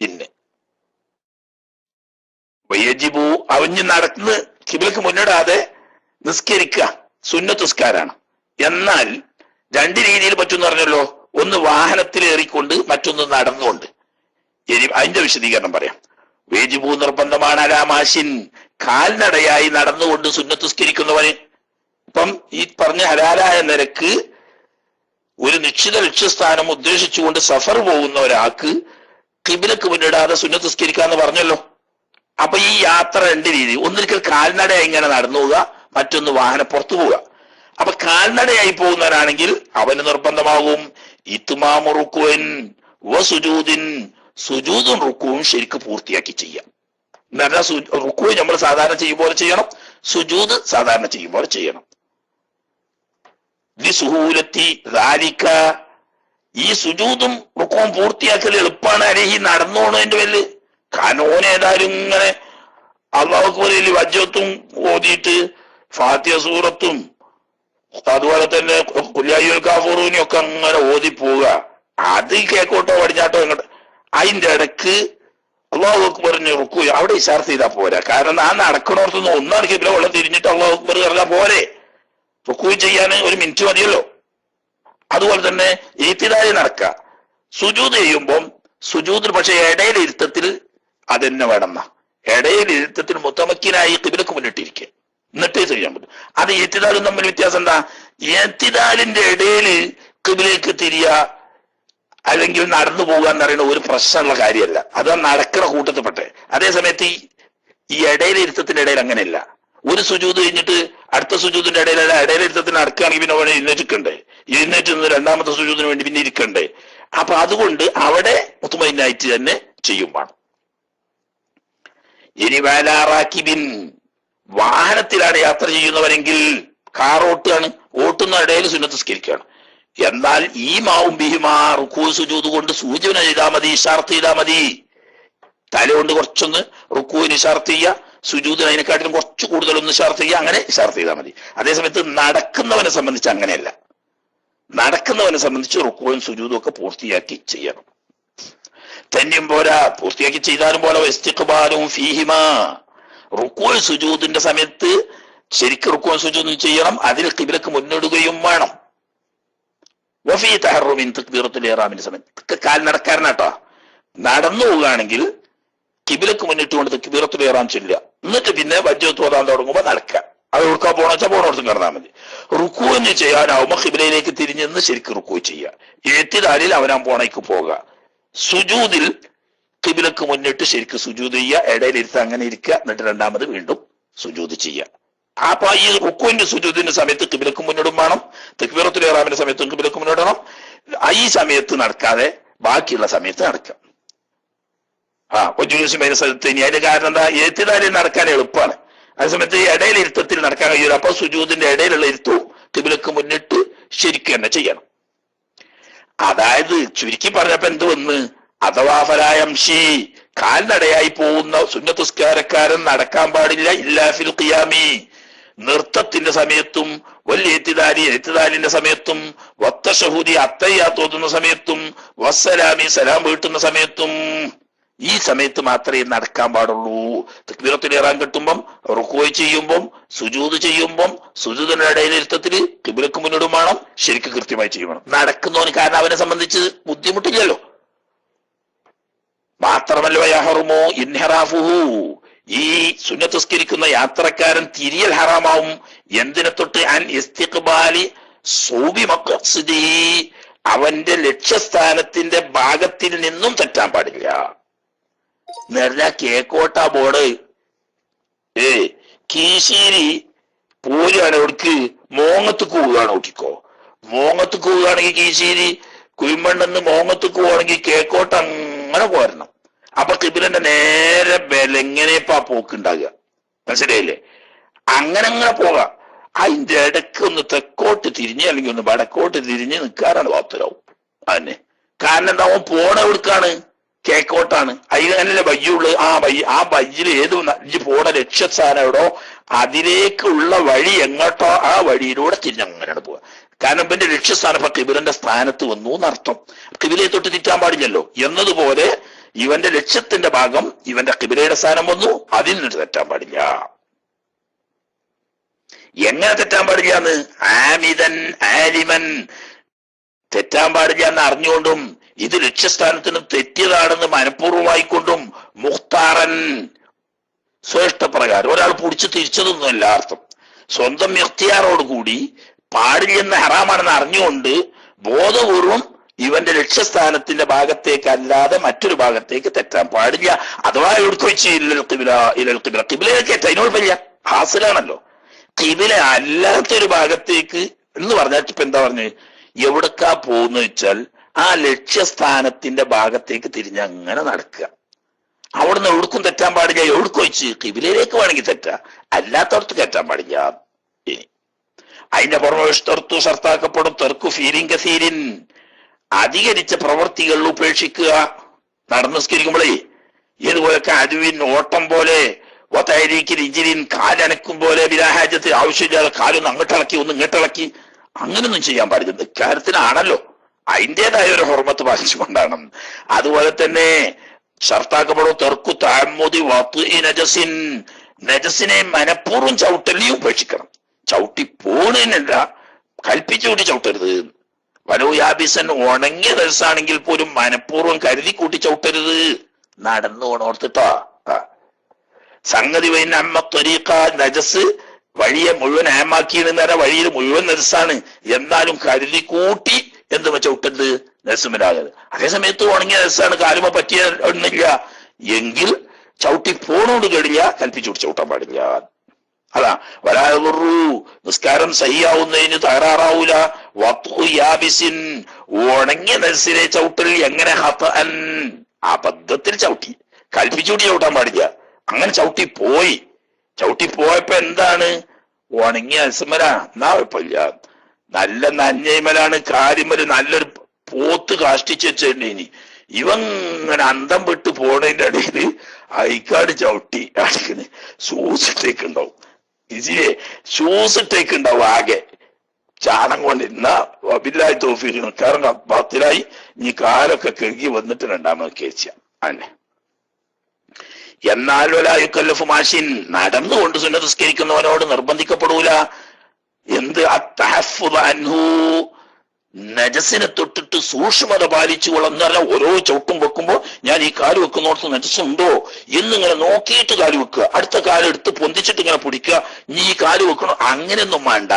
പിന്നെ വയജിബു, അവഞ്ഞ് നടന്ന് കിബിലക്ക് മുന്നിടാതെ നിസ്കരിക്കുക സുന്നത്ത് നിസ്കാരാണ്. എന്നാൽ 2 രീതിയിൽ പറ്റുമെന്ന് പറഞ്ഞല്ലോ, ഒന്ന് വാഹനത്തിൽ ഏറിക്കൊണ്ട്, മറ്റൊന്ന് നടന്നുകൊണ്ട്. ഇനി അതിന്റെ വിശദീകരണം പറയാം. വേജിബു നിർബന്ധമാണ് അലാമാശിൻ, കാൽനടയായി നടന്നുകൊണ്ട് സുന്നത്ത് നിസ്കരിക്കുന്നവന്. ഇപ്പം ഈ പറഞ്ഞ ഹലാലായ നിരക്ക് ഒരു നിശ്ചിത ലക്ഷ്യസ്ഥാനം ഉദ്ദേശിച്ചുകൊണ്ട് സഫർ പോകുന്ന ഒരാൾക്ക് കിബിലക്ക് മുന്നിടാതെ സുന്നത്ത് നിസ്കരിക്കാന്ന് പറഞ്ഞല്ലോ. അപ്പൊ ഈ യാത്ര 2 രീതി, ഒന്നിരിക്കൽ കാൽനടയായി ഇങ്ങനെ നടന്നു പോവുക, മറ്റൊന്ന് വാഹനപ്പുറത്തു പോവുക. അപ്പൊ കാൽനടയായി പോകുന്നവനാണെങ്കിൽ അവന് നിർബന്ധമാകും ഇത്മാമു റുക്കുൻ വ സുജൂദിൻ, സുജൂദും റുക്കുവും ശരിക്ക് പൂർത്തിയാക്കി ചെയ്യാം. എന്ന് പറഞ്ഞാൽ റുക്കു നമ്മൾ സാധാരണ ചെയ്യും പോലെ ചെയ്യണം, സുജൂദ് സാധാരണ ചെയ്യും പോലെ ചെയ്യണം. ലിസുഹൂലത്തി ദാലിക, ഈ സുജൂദും റുക്കുവും പൂർത്തിയാക്കൽ എളുപ്പമാണ് അലഹി നടന്നോണതിന്റെ പേരില്. കാരണം ഓനേതായാലും ഇങ്ങനെ അല്ലാഹു അക്ബറിൽ വജ്ജത്തും ഓതിയിട്ട് ഫാത്തിഹ സൂറത്തും അതുപോലെ തന്നെ ഖുൽയായുൽ കാഫൂറൂനും ഒക്കെ അങ്ങനെ ഓതി പോവുക, അത് കേക്കോട്ടോ പടിഞ്ഞാട്ടോ ഇങ്ങോട്ട്. അതിന്റെ ഇടക്ക് അല്ലാഹു അക്ബറിന് റുക്കു അവിടെ ഇശാർത്ത് ചെയ്താൽ പോരാ. കാരണം ആ നടക്കണോർത്തുനിന്ന് ഒന്നാണ് കിബില വെള്ളം തിരിഞ്ഞിട്ട് അല്ലാഹു അക്ബർ പറഞ്ഞാൽ പോരെ, റുക്കു ചെയ്യാൻ 1 മിനിറ്റ് മതിയല്ലോ. അതുപോലെ തന്നെ ഈത്തിദാലി നടക്കുക, സുജൂദ് ചെയ്യുമ്പം സുജൂദിൽ പക്ഷെ ഇടയിലിരുത്തത്തിൽ അതെന്നെ വേണമെന്ന, ഇടയിലിരുത്തത്തിൽ മുത്തമക്കിനായി കിബിലക്ക് മുന്നിട്ടിരിക്കുക, എന്നിട്ടേ ചെയ്യാൻ പറ്റും. അത് ഈത്തിദാലും തമ്മിൽ വ്യത്യാസം എന്താ, ഈത്തിദാലിന്റെ ഇടയിൽ കിബിലേക്ക് തിരിയ അല്ലെങ്കിൽ നടന്നു പോകുക എന്ന് പറയുന്ന ഒരു പ്രശ്നമുള്ള കാര്യമല്ല, അത് നടക്കുന്ന കൂട്ടത്തിൽപ്പെട്ടെ. അതേസമയത്ത് ഈ ഇടയിലിരുത്തത്തിന്റെ ഇടയിൽ അങ്ങനെയല്ല. ഒരു സുജൂദ് കഴിഞ്ഞിട്ട് അടുത്ത സുജൂദിന്റെ ഇടയിലല്ല, ഇടയിലിരുത്തത്തിന് നടക്കുകയാണെങ്കിൽ പിന്നെ അവിടെ എഴുന്നേറ്റിക്കണ്ടേ, എഴുന്നേറ്റ് നിന്ന് 2ാമത്തെ സുജൂദിന് വേണ്ടി പിന്നെ ഇരിക്കണ്ടേ. അപ്പൊ അതുകൊണ്ട് അവിടെ മുത്തുമൈനായിട്ട് തന്നെ ചെയ്യും വേണം. ഇനി വാലാറാക്കിബിൻ, വാഹനത്തിലാണ് യാത്ര ചെയ്യുന്നവരെങ്കിൽ, കാർ ഓട്ടുകയാണ്, ഓട്ടുന്ന ഇടയിൽ സുന്നത്ത് നിസ്കരിക്കുകയാണ്. എന്നാൽ ഈ മാവും ബിഹിമാ, റുക്കൂ സുജൂദ് കൊണ്ട് സൂചന ചെയ്താൽ മതി, ഇശാർത്ത് ചെയ്താൽ മതി. തല കൊണ്ട് കുറച്ചൊന്ന് റുക്കൂവിന് ഇശാർത്ത് ചെയ്യുക, സുജൂദിന് അതിനെക്കാട്ടിലും കുറച്ച് കൂടുതലൊന്ന് ഇശാർത്ത് ചെയ്യുക, അങ്ങനെ ഇശാർത്ത് ചെയ്താൽ മതി. അതേസമയത്ത് നടക്കുന്നവനെ സംബന്ധിച്ച് അങ്ങനെയല്ല. നടക്കുന്നവനെ സംബന്ധിച്ച് റുക്കൂവും സുജൂദും ഒക്കെ പൂർത്തിയാക്കി ചെയ്യണം. തന്നെയും പോരാ, പൂർത്തിയാക്കി ചെയ്താലും പോലെ ഇസ്തിഖ്ബാലും ഫീഹിമാ, റുക്കൂഉ സുജൂദിന്റെ സമയത്ത് ശരിക്കും റുക്കൂഉ സുജൂദും ചെയ്യണം, അതിൽ ഖിബ്ലക്ക് മുന്നിടുകയും വേണം. വഫീ തഹറുമിൻ തക്ബീറത്തുൽ ഇഹ്റാമിന്റെ സമയത്ത്, കാൽ നടക്കാരനാട്ടോ, നടന്നു പോവുകയാണെങ്കിൽ ഖിബ്ലക്ക് മുന്നിട്ടുകൊണ്ട് തക്ബീറത്തുൽ ഇഹ്റാം ചൊല്ലുക, എന്നിട്ട് പിന്നെ വജ്ജത്ത് ഓതാൻ തുടങ്ങുമ്പോൾ നടക്കുക. അത് കൊടുക്കാൻ പോണെച്ചാൽ പോണോടത്തും കിടന്നാൽ മതി. റുക്കൂവിന് ചെയ്യാനാവുമ്പോ ഖിബ്ലയിലേക്ക് തിരിഞ്ഞെന്ന് ശരിക്കും റുക്കൂ ചെയ്യുക. എത്തിദാലിൽ അവനാൻ പോണേക്ക് പോകുക. സുജൂദിൽ ഖിബ്ലക്ക് മുന്നിട്ട് ശരിക്കും സുജൂദ് ചെയ്യുക, ഇടയിലിരുത്ത് അങ്ങനെ ഇരിക്കുക, എന്നിട്ട് 2ാമത് വീണ്ടും സുജൂദ് ചെയ്യുക. അപ്പൊ ഈ റുക്കുവിന്റെ സുജൂദിന്റെ സമയത്ത് ഖിബ്ലക്ക് മുന്നിടും വേണം, തക്ബീറത്തുൽ ഇഹ്റാമിന്റെ സമയത്തും ഖിബ്ലക്ക് മുന്നിടണം. ഈ സമയത്ത് നടക്കാതെ ബാക്കിയുള്ള സമയത്ത് നടക്കുക. അതിന്റെ കാരണം എന്താ, എത്തിദാലിൽ നടക്കാൻ എളുപ്പമാണ്, അതേസമയത്ത് ഇടയിലിരുത്തത്തിൽ നടക്കാൻ കഴിയില്ല. അപ്പൊ സുജൂദിന്റെ ഇടയിലുള്ള ഇരുത്തും ഖിബ്ലക്ക് മുന്നിട്ട് ശരിക്കും തന്നെ ചെയ്യണം. അതായത് ചുരുക്കി പറഞ്ഞപ്പോ എന്ത് വന്ന്, അഥവാ ഫലായംഷി കാൽനടയായി പോകുന്ന സുന്നത്തുസ്കാരക്കാരൻ നടക്കാൻ പാടില്ല ഇല്ലാ ഫിൽ ഖിയാമി നൃത്തത്തിന്റെ സമയത്തും എത്തിദാലിന്റെ സമയത്തും വത്തശഹൂദി അത്തയ്യാത്ത് ഓതുന്ന സമയത്തും വസ്സലാമി സലാം വീട്ടുന്ന സമയത്തും ഈ സമയത്ത് മാത്രമേ നടക്കാൻ പാടുള്ളൂ. തക്ബീറത്തുൽ ഇഹ്റാം കിട്ടുമ്പം റുക്വ ചെയ്യുമ്പം സുജൂദ് ചെയ്യുമ്പം സുജൂദിന്റെ ഇടയിലിരുത്തത്തില് ഖിബ്ലക്ക് മുന്നിടും വേണം, ശരിക്കും കൃത്യമായി ചെയ്യണം. നടക്കുന്നവന് കാരണം അവനെ സംബന്ധിച്ച് ബുദ്ധിമുട്ടില്ലല്ലോ. മാത്രമല്ല യഹറുമു ഇൻഹിറാഫുഹു ഈ സുന്നത്തുസ്കരിക്കുന്ന യാത്രക്കാരൻ തിരിയൽ ഹറാമാവും. എന്തിനെ തൊട്ട് അൻ ഇസ്തിഖ്ബാലി സൗബി മഖ്സിദി അവന്റെ ലക്ഷ്യസ്ഥാനത്തിന്റെ ഭാഗത്തിൽ നിന്നും തെറ്റാൻ പാടില്ല. നേരത്തെ കേക്കോട്ട ബോർഡ് കീശേരി പോരുകയാണ് എവിടേക്ക് മോങ്ങത്തുക്ക് പോവുകയാണ്. ഓട്ടിക്കോ മോങ്ങത്തുക്ക് പോവുകയാണെങ്കിൽ കീശേരി കുയിമ്പണ്ടെന്ന് മോങ്ങത്തുക്ക് പോവാണെങ്കിൽ കേക്കോട്ട അങ്ങനെ പോരണം. അപ്പൊ ഖിബ്ലന്റെ നേരെ ബലെങ്ങനെയപ്പാ പോക്കുണ്ടാകുക, മനസ്സിലായില്ലേ? അങ്ങനെ പോകാം. അതിന്റെ ഇടയ്ക്ക് ഒന്ന് തെക്കോട്ട് തിരിഞ്ഞ് അല്ലെങ്കിൽ ഒന്ന് വടക്കോട്ട് തിരിഞ്ഞ് നിൽക്കാറാണ് വാത്തരാവും അതന്നെ. കാരണം എന്താ, അവൻ പോണ എവിടുക്കാണ്? കേക്കോട്ടാണ്. അതിനല്ലേ ബയ്യുള്ളത്. ആ ബയ്യിൽ ഏത് പോണ ലക്ഷ്യസ്ഥാനം എവിടോ അതിലേക്കുള്ള വഴി എങ്ങോട്ടോ ആ വഴിയിലൂടെ തിരിഞ്ഞങ്ങനെയാണ് പോവുക. കാരണം ഇവന്റെ ലക്ഷ്യസ്ഥാനം ഇപ്പൊ ഖിബ്ലന്റെ സ്ഥാനത്ത് വന്നു എന്നർത്ഥം. ഖിബ്ലയെ തൊട്ട് തിറ്റാൻ പാടില്ലല്ലോ എന്നതുപോലെ ഇവന്റെ ലക്ഷ്യത്തിന്റെ ഭാഗം ഇവന്റെ ഖിബ്ലയുടെ സ്ഥാനം വന്നു, അതിൽ നിന്നിട്ട് തെറ്റാൻ പാടില്ല. എങ്ങനെ തെറ്റാൻ പാടില്ല എന്ന്? ആമിദൻ ആലിമൻ തെറ്റാൻ പാടില്ല എന്ന് അറിഞ്ഞുകൊണ്ടും ഇത് ലക്ഷ്യസ്ഥാനത്തിന് തെറ്റിയതാണെന്ന് മനഃപൂർവ്വമായിക്കൊണ്ടും മുഖ്താറൻ ശ്രേഷ്ഠപ്രകാരം ഒരാൾ പിടിച്ച് തിരിച്ചതൊന്നുമല്ല അർത്ഥം. സ്വന്തം ഇഖ്തിയാറോടുകൂടി പാടില്ലെന്ന് ഹറാമാണെന്ന് അറിഞ്ഞുകൊണ്ട് ബോധപൂർവം ഇവന്റെ ലക്ഷ്യസ്ഥാനത്തിന്റെ ഭാഗത്തേക്ക് അല്ലാതെ മറ്റൊരു ഭാഗത്തേക്ക് തെറ്റാൻ പാടില്ല. അഥവാ ഖിബ്ലയിലേക്ക് അതിനോട് ഹാസിലാണല്ലോ. ഖിബ്ല അല്ലാത്തൊരു ഭാഗത്തേക്ക് എന്ന് പറഞ്ഞാൽ ഇപ്പൊ എന്താ പറഞ്ഞു, എവിടക്കാ പോകുന്ന വെച്ചാൽ ആ ലക്ഷ്യസ്ഥാനത്തിന്റെ ഭാഗത്തേക്ക് തിരിഞ്ഞ് അങ്ങനെ നടക്കുക. അവിടുന്ന് എവിടക്കും തെറ്റാൻ പാടില്ല. എവിടക്കും വെച്ച് ഖിബ്ലയിലേക്ക് വേണമെങ്കിൽ തെറ്റാ, അല്ലാത്തടത്ത് തെറ്റാൻ പാടില്ല. ഇനി അതിന്റെ പുറമെ ഇഷ്തർത്തു ഷർത്താക്കപ്പെടും തെർക്കു ഫീലിൻ കസീരിൻ അധികരിച്ച പ്രവർത്തികൾ ഉപേക്ഷിക്കുക. നടന്നു നിസ്കരിക്കുമ്പോഴേ ഏതുപോലൊക്കെ അരുവിൻ ഓട്ടം പോലെ ഇജിരിൻ കാലനക്കും പോലെ വിരാഹാജത്ത് ആവശ്യമില്ലാതെ കാലൊന്ന് അങ്ങോട്ടിളക്കി ഒന്ന് ഇങ്ങോട്ടിളക്കി അങ്ങനൊന്നും ചെയ്യാൻ പാടില്ല. ഇക്കാര്യത്തിനാണല്ലോ അതിൻ്റെതായ ഒരു ഹുർമത്ത് പാലിച്ചുകൊണ്ടാണ്. അതുപോലെ തന്നെ ഷർത്താക്കപ്പെടും തെർക്കു തഅമ്മുദി വത്ഇ നജസിൻ നജസിനെ മനഃപൂർവ്വം ചവിട്ടലിയും ഉപേക്ഷിക്കണം. ചവിട്ടി പോണേനല്ല, കൽപ്പിച്ചുകൂട്ടി ചവിട്ടരുത്. വലോയാബിസൻ ഉണങ്ങിയ നജസാണെങ്കിൽ പോലും മനഃപൂർവ്വം കരുതി കൂട്ടി ചവിട്ടരുത്. നടന്നു ഓണോർത്തിട്ടോ സംഗതി വൈന അമ്മ ത്വരീഖ നജസ് വഴിയെ മുഴുവൻ ആമാക്കിയെന്ന് നേരം വഴിയിൽ മുഴുവൻ നജസാണ്, എന്നാലും കരുതി കൂട്ടി എന്ത് ചവിട്ടരുത്, നജസുമരാകരുത്. അതേസമയത്ത് ഉണങ്ങിയ നജസാണ്, കാലുമ പറ്റിയ ഒന്നില്ല എങ്കിൽ ചവിട്ടി പോണോട് കഴിയ കൽപ്പിച്ചു ചവിട്ടാൻ പാടില്ല. അതാ വലാറുറു നിസ്കാരം സഹിയാവുന്നതിന് തകരാറാവൂല. വത്യാബിസിൻ ഉണങ്ങിയ നജസിനെ ചവിട്ടൽ എങ്ങനെ ഹതഅൻ അബദ്ധത്തിൽ ചവിട്ടി കൽപ്പിച്ചുകൂടി ചവിട്ടാൻ പാടില്ല. അങ്ങനെ ചവിട്ടി പോയപ്പോ എന്താണ്, ഉണങ്ങിയ നജസുമല എന്നാ കുഴപ്പമില്ല. നല്ല നന്മയിമലാണ് കാര്യമല് നല്ലൊരു പോത്ത് കാഷ്ടിച്ച് വെച്ചിട്ടുണ്ടേനി. ഇവങ്ങനെ അന്തം വിട്ട് പോണതിന്റെ ഇടയിൽ അയിക്കാട് ചവിട്ടി അടിക്കുന്നത് ഷൂസിട്ടേക്കുണ്ടാവും. ഇതിലെ ഷൂസിട്ടേക്കുണ്ടാവും ആകെ ചാണം കൊണ്ടിരുന്ന വബില്ലാഹി തൗഫീഖ് നിൽക്കാറുണ്ട്. പത്തിലായി നീ കാലൊക്കെ കഴുകി വന്നിട്ട് രണ്ടാമത് കേച്ച അന്നെ. എന്നാൽ വലായുക്കല്ലഫു മാഷിൻ നടന്നുകൊണ്ട് സുന്നത്ത് നിസ്കരിക്കുന്നവനോട് നിർബന്ധിക്കപ്പെടൂല എന്ത് അത്തഹഫുദ് അൻഹു നജസിനെ തൊട്ടിട്ട് സൂക്ഷ്മത പാലിച്ചു കൊള്ളുന്നല്ല. ഓരോ ചവിട്ടും വെക്കുമ്പോ ഞാൻ ഈ കാല് വെക്കുന്നോടത്ത് നജസുണ്ടോ എന്നിങ്ങനെ നോക്കിയിട്ട് കാല് വെക്കുക. അടുത്ത കാല് എടുത്ത് പൊന്തിച്ചിട്ട് ഇങ്ങനെ പിടിക്കുക. നീ ഈ കാല് വെക്കണോ അങ്ങനെയൊന്നും വേണ്ട.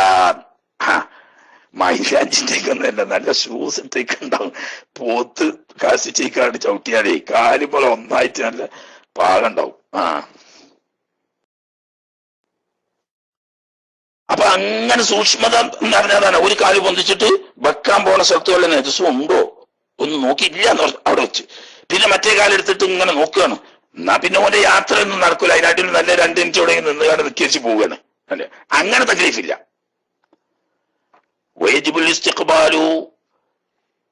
മൈലാഞ്ചിട്ടേക്കൊന്നല്ല, നല്ല ഷൂസ് ഇട്ടേക്കുണ്ടാവും. പോത്ത് കാശിച്ചേക്കാണ്ട് ചവിട്ടിയാലേ കാല് പോലെ ഒന്നായിട്ട് നല്ല പാകണ്ടാവും. അപ്പൊ അങ്ങനെ സൂക്ഷ്മത എന്ന് പറഞ്ഞതാണ്. ഒരു കാല് പൊന്തിച്ചിട്ട് വെക്കാൻ പോണ സ്ഥലത്ത് വല്ല നജസും ഉണ്ടോ ഒന്നും നോക്കിയില്ല അവിടെ വെച്ച്, പിന്നെ മറ്റേ കാലെടുത്തിട്ട് ഇങ്ങനെ നോക്കുകയാണ്. എന്നാ പിന്നെ ഓന്റെ യാത്ര ഒന്നും നടക്കൂല. അതിനായിട്ട് നല്ല 2 മിനിറ്റ് ഇവിടെ നിന്നുകാണ്ട് നിൽക്കിച്ച് പോവുകയാണ് അല്ലെ. അങ്ങനെ തക്ലീഫില്ല. വയജിബുൽ ഇസ്തിഖ്ബാലു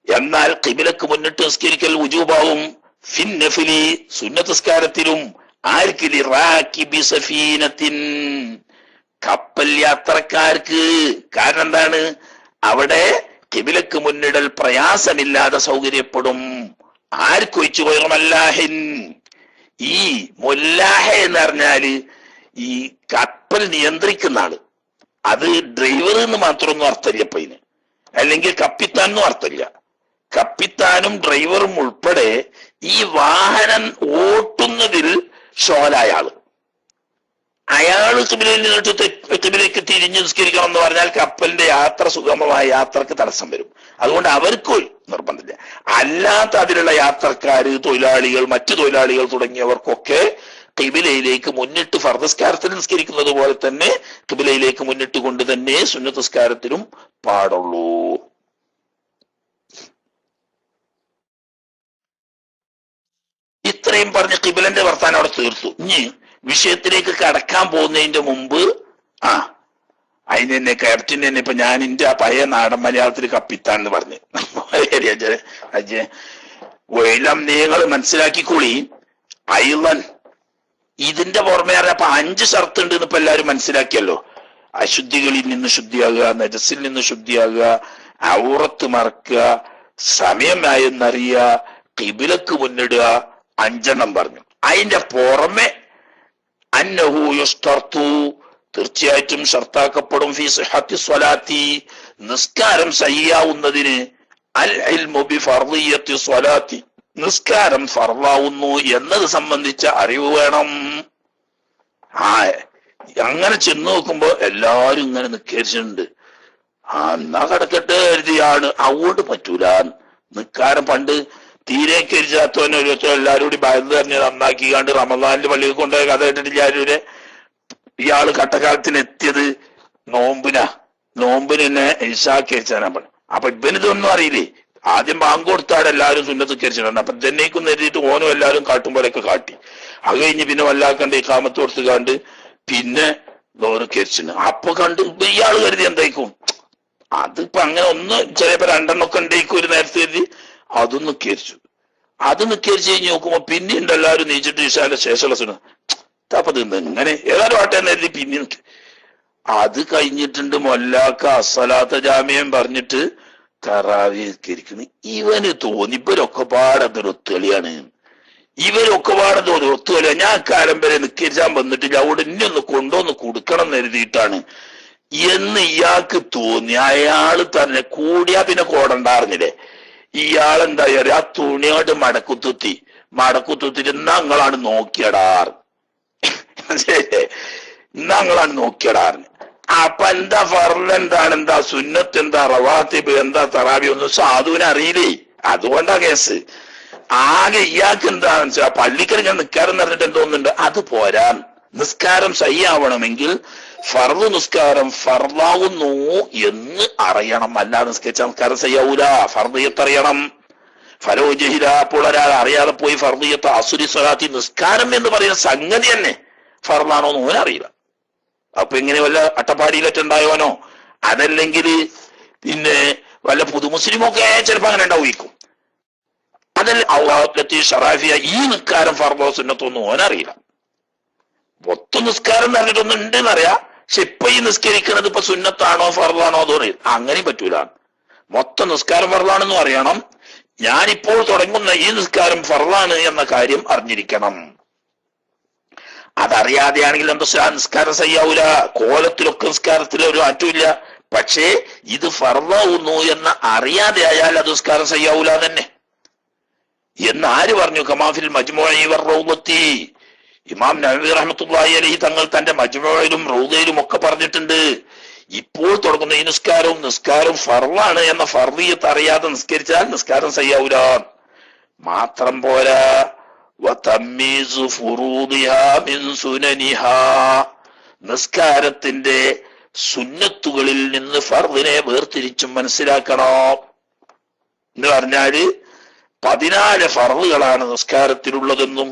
എന്നാൽ ഖിബ്ലക്ക് മുന്നിട്ട് നിസ്കരിക്കൽ വുജൂബാവും. ഫിന്നഫിലി സുന്നത്തസ്കാരത്തിലും ആർക്ക് ലിറാക്കിബി സഫീനത്തിൻ കപ്പൽ യാത്രക്കാർക്ക്. കാരണം എന്താണ്? അവിടെ ഖിബിലക്ക് മുന്നിടൽ പ്രയാസമില്ലാതെ സൗകര്യപ്പെടും. ആർക്കൊഴിച്ചു പോയമല്ലാഹിൻ, ഈ മൊല്ലാഹ എന്ന് പറഞ്ഞാല് ഈ കപ്പൽ നിയന്ത്രിക്കുന്ന ആള്. അത് ഡ്രൈവർ എന്ന് മാത്രമൊന്നും അർത്ഥമില്ല ഇപ്പൊ ഇതിന്, അല്ലെങ്കിൽ കപ്പിത്താനും അർത്ഥമില്ല. കപ്പിത്താനും ഡ്രൈവറും ഉൾപ്പെടെ ഈ വാഹനം ഓട്ടുന്നതിൽ ഷോലായ ആള്, അയാള് ഖിബിലേക്ക് തിരിഞ്ഞു നിസ്കരിക്കണം എന്ന് പറഞ്ഞാൽ കപ്പലിന്റെ യാത്ര, സുഗമമായ യാത്രക്ക് തടസ്സം വരും. അതുകൊണ്ട് അവർക്ക് നിർബന്ധമില്ല. അല്ലാത്ത അതിലുള്ള യാത്രക്കാര്, തൊഴിലാളികൾ, മറ്റു തൊഴിലാളികൾ തുടങ്ങിയവർക്കൊക്കെ ഖിബിലയിലേക്ക് മുന്നിട്ട് ഫർദസ്കാരത്തിൽ നിസ്കരിക്കുന്നത് പോലെ തന്നെ ഖിബിലയിലേക്ക് മുന്നിട്ട് കൊണ്ട് തന്നെ സുന്നത്തസ്കാരത്തിലും പാടുള്ളൂ. ഇത്രയും പറഞ്ഞ് ഖിബിലന്റെ വർത്താനം അവിടെ തീർത്തു. ഇനി വിഷയത്തിലേക്ക് കടക്കാൻ പോകുന്നതിന്റെ മുമ്പ് അതിന് തന്നെ ക്യാപ്റ്റന് തന്നെ ഇപ്പൊ ഞാൻ എന്റെ ആ പഴയ നാടൻ മലയാളത്തിൽ കപ്പിത്താൻ എന്ന് പറഞ്ഞു അജയ് വൈലം നിങ്ങൾ മനസ്സിലാക്കിക്കൂടി. അയ്യൻ ഇതിന്റെ പുറമെ അറിയാം 5 ഷർത്ത് ഉണ്ട് ഇപ്പൊ എല്ലാവരും മനസ്സിലാക്കിയല്ലോ. അശുദ്ധികളിൽ നിന്ന് ശുദ്ധിയാകുക, നജസിൽ നിന്ന് ശുദ്ധിയാകുക, ഔറത്ത് മറക്കുക, സമയമായെന്നറിയുക, ഖിബിലക്ക് മുന്നിടുക, 5 പറഞ്ഞു. അതിന്റെ പുറമെ അന്നഹു യുസ്തർത്തു തീർച്ചയായിട്ടും ഷർത്താക്കപ്പെടും ഫീ സിഹത്തി സ്വലാത്തി നിസ്കാരം സഹിയാവുന്നതിന് അൽ ഇൽമു ബി ഫർദിയത്തി സ്വലാത്തി നിസ്കാരം ഫർദാവുന്നു എന്നത് സംബന്ധിച്ച അറിവ് വേണം. അങ്ങനെ ചെന്ന് നോക്കുമ്പോ എല്ലാരും ഇങ്ങനെ നിസ്കരിച്ചിട്ടുണ്ട്. എന്നാ കിടക്കട്ടെ എഴുതിയാണ്, അതുകൊണ്ട് പറ്റൂല. നിസ്കാരം പണ്ട് തീരെ കരിച്ചാത്തവനെ ഒരു എല്ലാരും കൂടി ഭയന്ന് തന്നെ നന്നാക്കി കണ്ട് റമദാനിന്റെ പള്ളിയിൽ കൊണ്ടുപോയ കഥ കേട്ടിട്ടില്ല ആരുടെ. ഇയാള് കട്ടക്കാലത്തിന് എത്തിയത് നോമ്പിന് തന്നെ ഇഷാക്കരിച്ചാനാ പറഞ്ഞു. അപ്പൊ ഇവനിതൊന്നും അറിയില്ലേ. ആദ്യം ബാങ്ക് കൊടുത്താടെ എല്ലാവരും സുന്നത്ത് കരിച്ചിട്ടുണ്ട്. അപ്പൊ ജന്നേക്കും എഴുതിയിട്ട് ഓനും എല്ലാവരും കാട്ടുമ്പോഴൊക്കെ കാട്ടി. അത് കഴിഞ്ഞ് പിന്നെ വല്ലാക്കണ്ട് ഇഖാമത്ത് കൊടുത്ത് കണ്ട് പിന്നെ ദോറ് കരിച്ചിന്. അപ്പൊ കണ്ട് ഇയാള് കരുതി എന്തായിക്കും, അതിപ്പോ അങ്ങനെ ഒന്ന് ചിലപ്പോ 2 എണ്ണമൊക്കെ ഉണ്ടായിക്കും ഒരു നേരത്തെ കരുതി അതൊന്ന് കരിച്ചു. അത് നിക്കരിച്ച് കഴിഞ്ഞ് നോക്കുമ്പോ പിന്നെയുണ്ട് എല്ലാവരും നീച്ചിട്ട് ഇഷാന്റെ ശേഷമുള്ള സുന്ന അപ്പൊ ഇങ്ങനെ ഏതായാലും ആട്ടെ എഴുതി പിന്നെ അത് കഴിഞ്ഞിട്ടുണ്ട് മൊല്ലാക്ക അസ്സലാത്ത ജാമ്യം പറഞ്ഞിട്ട് തറാവിയിരിക്കുന്നു. ഇവന് തോന്നി ഇവരൊക്കെ പാടതൊരു ഒത്തുകളിയാണ്, ഇവരൊക്കെ പാടതൊരു ഒത്തുകളിയാണ്. ഞാൻ കാലം വരെ നിക്കരിച്ചാൻ വന്നിട്ടില്ല, അവിടെ ഇനി ഒന്ന് കൊണ്ടുവന്ന് കൊടുക്കണം എന്ന് കരുതിയിട്ടാണ് എന്ന് ഇയാൾക്ക് തോന്നി. അയാള് തന്നെ കൂടിയാ പിന്നെ കോടണ്ടാറിഞ്ഞില്ലേ. ഇയാളെന്താ ആ തുണിയോട് മടക്കുത്തുത്തിട്ട് ഞങ്ങളാണ് നോക്കിയടാറ്, ഞങ്ങളാണ് നോക്കിയടാറിന്. അപ്പൊ എന്താ ഫർള് എന്താണ്, എന്താ സുന്നത്ത് എന്താ, റവാത്തിബ് എന്താ, തറാബി ഒന്നും സാധുവിനെ അറിയില്ലേ. അതുകൊണ്ടാ കേസ്. ആകെ ഇയാൾക്ക് എന്താണെന്ന് വെച്ചാൽ പള്ളിക്കൽ ഞാൻ നിസ്കാരം പറഞ്ഞിട്ട് എന്തോന്നുണ്ട്, അത് പോരാ. നിസ്കാരം സഹിയാവണമെങ്കിൽ ഫർദ് നിസ്കാരം ഫർദാവുന്നു എന്ന് അറിയണം. അല്ലാതെ നിസ്കരിച്ച നിസ്കാരം സഹിയാവൂല. ഫർദിയത്ത് അറിയണം. ഫലോ ജഹില, അപ്പോൾ ഒരാൾ അറിയാതെ പോയി ഫർദിയത്ത് അസുരി സ്വലാത്തി നിസ്കാരം എന്ന് പറയുന്ന സംഗതി തന്നെ ഫർദാണോ എന്ന് ഓൻ അറിയില്ല. അപ്പൊ ഇങ്ങനെ വല്ല അട്ടപ്പാടിയിലറ്റുണ്ടായവനോ അതല്ലെങ്കിൽ പിന്നെ വല്ല പുതുമുസ്ലിമൊക്കെ ചിലപ്പോ അങ്ങനെ ഉണ്ടാവുമായിരിക്കും. അതല്ല ഷറാഫിയ ഈ നിസ്കാരം ഫർദോ സുന്നത്തൊന്നും ഓനറിയില്ല. മൊത്തം നിസ്കാരം എന്ന് പറഞ്ഞിട്ടൊന്നും ഉണ്ടെന്ന് അറിയാം, പക്ഷെ ഇപ്പൊ ഈ നിസ്കരിക്കുന്നത് ഇപ്പൊ സുന്നത്താണോ ഫർദാണോ അതോ അങ്ങനെയും പറ്റൂല. മൊത്തം നിസ്കാരം ഫർദാണെന്നും അറിയണം, ഞാനിപ്പോൾ തുടങ്ങുന്ന ഈ നിസ്കാരം ഫർദാണ് എന്ന കാര്യം അറിഞ്ഞിരിക്കണം. അതറിയാതെയാണെങ്കിൽ എന്താ നിസ്കാരം സഹിയാവൂല. കോലത്തിലൊക്കെ നിസ്കാരത്തിൽ ഒരു മാറ്റമില്ല. പക്ഷേ ഇത് ഫർദാവുന്നു എന്ന അറിയാതെ ആയാൽ അത് നിസ്കാരം സഹിയാവൂല തന്നെ എന്ന് ആര് പറഞ്ഞു? കമാഫിൽ മജ്മുഈ വറൗളത്തി, ഇമാം നവവി റഹ്മത്തുള്ളാഹി അലൈഹി തങ്ങൾ തന്റെ മജ്മുഈലും റൗളയിലും ഒക്കെ പറഞ്ഞിട്ടുണ്ട്. ഇപ്പോൾ തുടങ്ങുന്ന ഈ നിസ്കാരവും ഫർളാണ് എന്ന ഫർദിയത്ത് അറിയാതെ നിസ്കരിച്ചാൽ നിസ്കാരം സഹിയാവൂല. മാത്രം പോരാ, വതമ്മീസു ഫുറൂദിഹാ മിൻ സുനനിഹാ, നിസ്കാരത്തിന്റെ സുന്നത്തുകളിൽ നിന്ന് ഫർദിനെ വേർതിരിച്ചും മനസ്സിലാക്കണം. എന്ന് പറഞ്ഞാല് 14 ഫർളുകളാണ് നിസ്കാരത്തിലുള്ളതെന്നും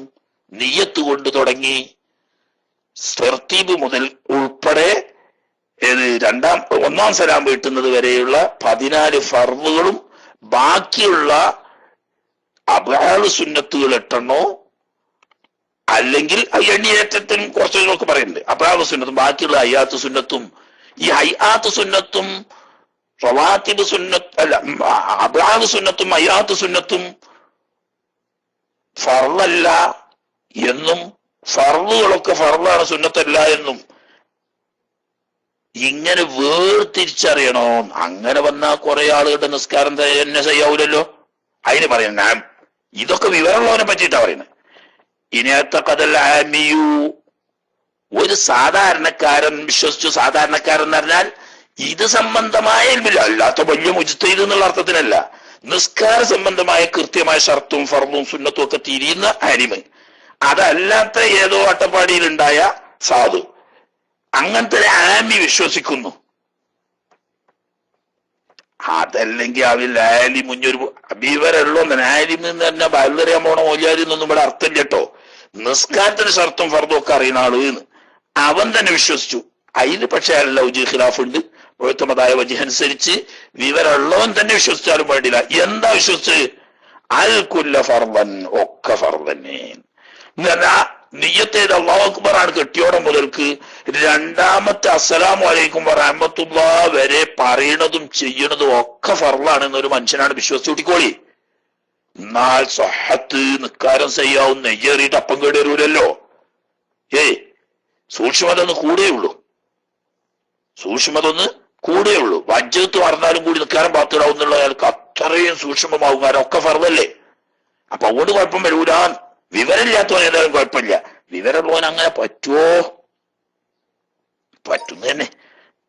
നിയ്യത്ത് കൊണ്ട് തുടങ്ങി തർത്തീബ് മുതൽ ഉൾപ്പെടെ 1-ാം സലാം വീട്ടുന്നത് വരെയുള്ള 14 ഫർളുകളും ബാക്കിയുള്ള അബ്ആദ് സുന്നത്തുകൾ 8 അല്ലെങ്കിൽ എണ്ണിയേറ്റത്തിനും കുറച്ചൊക്കെ പറയുന്നുണ്ട്. അബ്ആദ് സുന്നത്തും ബാക്കിയുള്ള ഹയ്യാത്ത് സുന്നത്തും. ഈ ഹയ്യാത്ത് സുന്നത്തും റവാത്തിബ് സുന്നത്ത് അല്ല, അബ്ആദ് സുന്നത്തും ഹയ്യാത്ത് സുന്നത്തും ഫർളല്ല എന്നും ഫർളുകളൊക്കെ ഫർളാണ് സുന്നത്തല്ല എന്നും ഇങ്ങനെ വേർതിരിച്ചറിയണോ? അങ്ങനെ വന്നാൽ കുറെ ആളുകളുടെ നിസ്കാരം തന്നെ ചെയ്യാവൂലല്ലോ. അതിന് പറയണം ഇതൊക്കെ വിവരമുള്ളവനെ പറ്റിയിട്ടാ പറയുന്നത്. ഇനിയത്തെ കഥൽ ആമിയു, ഒരു സാധാരണക്കാരൻ വിശ്വസിച്ചു. സാധാരണക്കാരൻ എന്ന് പറഞ്ഞാൽ ഇത് സംബന്ധമായ ഇൽമില്ല, അല്ലാത്ത വലിയ മുജ്തഹിദ് എന്നുള്ള അർത്ഥത്തിനല്ല. നിസ്കാര സംബന്ധമായ കൃത്യമായ ഷർത്തും ഫർളും സുന്നത്തും ഒക്കെ തിരിയുന്ന ആലിമ്. അതല്ലാത്ത ഏതോ അട്ടപ്പാടിയിലുണ്ടായ സാധു, അങ്ങനത്തെ ആമി വിശ്വസിക്കുന്നു. അതല്ലെങ്കിൽ അവൽ ആലിം മുന്നൊരു വിവരമുള്ളൂ. ആലിം എന്ന് പറഞ്ഞാൽ ബയലറിയാൻ പോണ മൗലിയാരി എന്നൊന്നും ഇവിടെ അർത്ഥം കേട്ടോ. നിസ്കാരത്തിന് ഷർത്തും ഫർദും ഒക്കെ അറിയുന്ന ആള് എന്ന് അവൻ തന്നെ വിശ്വസിച്ചു. അതിന് പക്ഷെ അല്ല വജീഹ് ഖിലാഫ് ഉണ്ട്. ഒഴുത്തമതായ വജീഹ് അനുസരിച്ച് വിവരമുള്ളവൻ തന്നെ വിശ്വസിച്ചാലും വേണ്ടില്ല. എന്താ വിശ്വസിച്ച്? അൽ കുല്ല ഫർദൻ, ഒക്കെ ഫർദന്നെ. നിയ്യത്തേത് അല്ലാഹു അക്ബർ ആണ് കെട്ടിയോടെ മുതൽക്ക് രണ്ടാമത്തെ അസ്സലാമു അലൈക്കും വറഹ്മത്തുള്ളാഹി വരെ പറയണതും ചെയ്യണതും ഒക്കെ ഫർളാണ് എന്നൊരു മനുഷ്യനാണ് വിശ്വസിച്ച് കൂട്ടിക്കോളി. എന്നാൽ സ്വഹത്ത് നിക്കാരം ചെയ്യാവും, നെയ്യേറിയിട്ട് അപ്പം കേടി വരൂലല്ലോ. സൂക്ഷ്മത ഒന്ന് കൂടെയുള്ളൂ, സൂക്ഷ്മത ഒന്ന് കൂടെയുള്ളൂ. വജ്ജത്ത് മറന്നാലും കൂടി നിക്കാരം ബാത്തിലാവും എന്നുള്ള അയാൾക്ക് അത്രയും സൂക്ഷ്മമാവും. കാരണം ഒക്കെ ഫർളല്ലേ. അപ്പൊ അതുകൊണ്ട് കുഴപ്പം വരൂല. വിവരമില്ലാത്തവൻ ഏതായാലും കുഴപ്പമില്ല. വിവരമുള്ളവൻ അങ്ങനെ പറ്റുമോ? പറ്റുന്നു തന്നെ.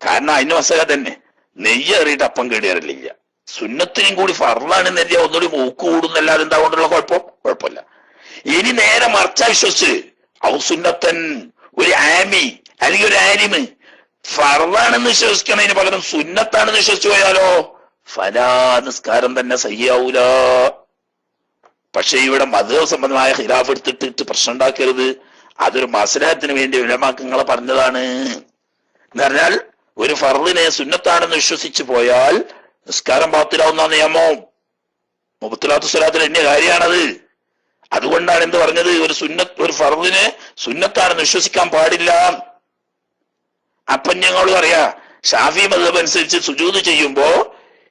കാരണം അതിന് മസല തന്നെ. നെയ്യേറിയിട്ട് അപ്പം കേടിയാറില്ല. സുന്നത്തിനും കൂടി ഫർളാണെന്ന് എഴുതിയാൽ ഒന്നുകൂടി മൂക്ക് കൂടുന്നല്ലാതെ എന്താ കൊണ്ടുള്ള കുഴപ്പമില്ല. ഇനി നേരെ മറിച്ചാ വിശ്വസിച്ച് ഔ സുന്നത്തൻ, ഒരു ആമി അല്ലെങ്കിൽ ഒരു ആലിമ് ഫർളാണെന്ന് വിശ്വസിക്കണതിന് പകരം സുന്നത്താണെന്ന് വിശ്വസിച്ചു പോയാലോ ഫലാ, നിസ്കാരം തന്നെ സഹിയാവൂല. പക്ഷെ ഇവിടെ മദ്ഹബ് സംബന്ധമായ ഖിലാഫ് എടുത്തിട്ട് പ്രശ്നം ഉണ്ടാക്കരുത്. അതൊരു മസ്ലഹത്തിന് വേണ്ടി ഉലമാക്കളെ പറഞ്ഞതാണ്. എന്ന് പറഞ്ഞാൽ ഒരു ഫർളിനെ സുന്നത്താണെന്ന് വിശ്വസിച്ചു പോയാൽ നിസ്കാരം ബാത്തിലാവുന്ന നിയമം മുബത്തിലാത്തു സ്വലാത്തിൽ എന്നെ കാര്യമാണത്. അതുകൊണ്ടാണ് എന്ത് പറഞ്ഞത്? ഒരു ഫർളിനെ സുന്നത്താണെന്ന് വിശ്വസിക്കാൻ പാടില്ല. അപ്പം ഞങ്ങൾ പറയാ ഷാഫി മദ്ഹബ് അനുസരിച്ച് സുജൂദ് ചെയ്യുമ്പോ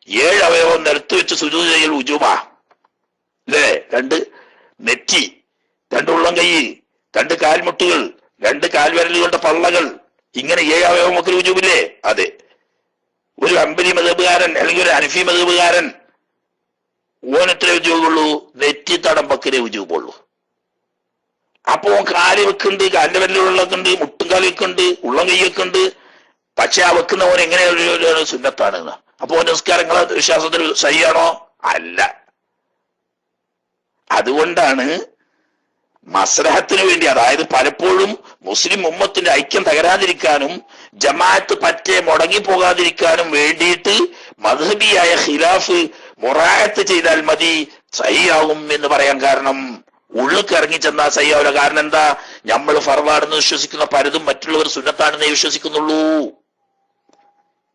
7 അവയവം നിലത്ത് വെച്ച് സുജൂദ് ചെയ്യൽ ഉജൂബാ അല്ലേ? 2 നെറ്റി, 2 ഉള്ളം കൈ, 2 കാൽമുട്ടുകൾ, 2 കാൽവിരലുകളുടെ പള്ളകൾ, ഇങ്ങനെ 7 അവയവം ഒക്കെ ഉജൂബില്ലേ? അതെ. ഒരു അംബലി മദ്ഹബുകാരൻ അല്ലെങ്കിൽ ഒരു ഹനഫി മദ്ഹബുകാരൻ ഓനെത്ര ഉജൂബുള്ളൂ? നെറ്റി തടം പക്കിലെ ഉജൂബുള്ളൂ. അപ്പോ കാല് വെക്കുന്നുണ്ട്, കാലിന്റെ വിരലുകളൊക്കെ ഉണ്ട്, മുട്ടും കാല് വെക്കുന്നുണ്ട്, ഉള്ളം കൈയൊക്കെ ഉണ്ട്. പക്ഷെ ആ വെക്കുന്ന ഓൻ എങ്ങനെയാണ്? സുന്നത്താണ്. അപ്പൊ ഓന്റെ നിസ്കാരങ്ങളെ വിശ്വാസത്തിൽ സഹിയാണോ? അല്ല. അതുകൊണ്ടാണ് മസ്ലഹത്തിന് വേണ്ടി, അതായത് പലപ്പോഴും മുസ്ലിം ഉമ്മത്തിന്റെ ഐക്യം തകരാതിരിക്കാനും ജമാഅത്ത് പറ്റെ മുടങ്ങിപ്പോകാതിരിക്കാനും വേണ്ടിയിട്ട് മദ്ഹബിയായ ഖിലാഫ് മുറാഅത്ത് ചെയ്താൽ മതി, സഹിയാവും എന്ന് പറയാൻ കാരണം ഉള്ളിക്ക് ഇറങ്ങി ചെന്നാൽ സഹിയാവില്ല. കാരണം എന്താ? നമ്മൾ ഫർളാണെന്ന് വിശ്വസിക്കുന്ന പലതും മറ്റുള്ളവർ സുന്നത്താണെന്നേ വിശ്വസിക്കുന്നുള്ളൂ.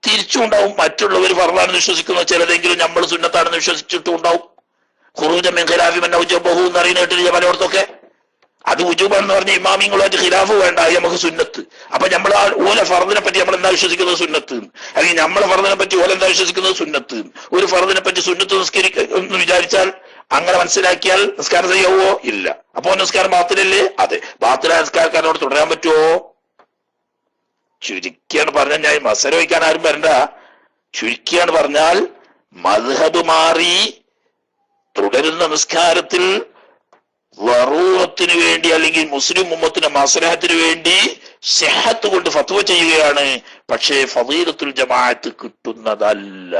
തിരിച്ചുണ്ടാവും, മറ്റുള്ളവർ ഫർളാണെന്ന് വിശ്വസിക്കുന്ന ചിലതെങ്കിലും നമ്മൾ സുന്നത്താണെന്ന് വിശ്വസിച്ചിട്ടും ഉണ്ടാവും. ഖുറൂജ മിൻ ഖിലാഫി മൻ ഔജബഹു എന്ന് അറിയുന്ന കേട്ടില്ല പലയിടത്തൊക്കെ. അത് ഉജൂബാണെന്ന് പറഞ്ഞ ഇമാമിങ്ങളുമായിട്ട് ഖിലാഫ് വേണ്ട, നമുക്ക് സുന്നത്ത്. അപ്പൊ നമ്മൾ ഓല ഫർദിനെ പറ്റി നമ്മൾ എന്താ വിശ്വസിക്കുന്നത്? സുന്നത്ത്. അല്ലെങ്കിൽ നമ്മളെ ഫർദിനെ പറ്റി ഓല എന്താ വിശ്വസിക്കുന്നത്? സുന്നത്ത്. ഒരു ഫർദിനെ പറ്റി സുന്നത്ത് നിസ്കരിന്ന് വിചാരിച്ചാൽ, അങ്ങനെ മനസ്സിലാക്കിയാൽ നിസ്കാരം ചെയ്യാവോ? ഇല്ല. അപ്പോ നിസ്കാരം ബാത്തിലല്ലേ? അതെ. ബാത്തിലായ നിസ്കാരക്കാരനോട് തുടരാൻ പറ്റുമോ? ചുരുക്കിയാണ് പറഞ്ഞാൽ, ഞാൻ മസല വയ്ക്കാൻ ആരും വരണ്ട. ചുരുക്കിയാണ് പറഞ്ഞാൽ മദ്ഹബ് മാറി തുടരുന്ന നിസ്കാരത്തിൽ വറൂറത്തിന് വേണ്ടി അല്ലെങ്കിൽ മുസ്ലിം ഉമ്മത്തിന്റെ മസ്ലഹത്തിന് വേണ്ടി സിഹത്ത് കൊണ്ട് ഫത്വ ചെയ്യുകയാണ്. പക്ഷേ ഫളീലത്തുൽ ജമാഅത്ത് കിട്ടുന്നതല്ല.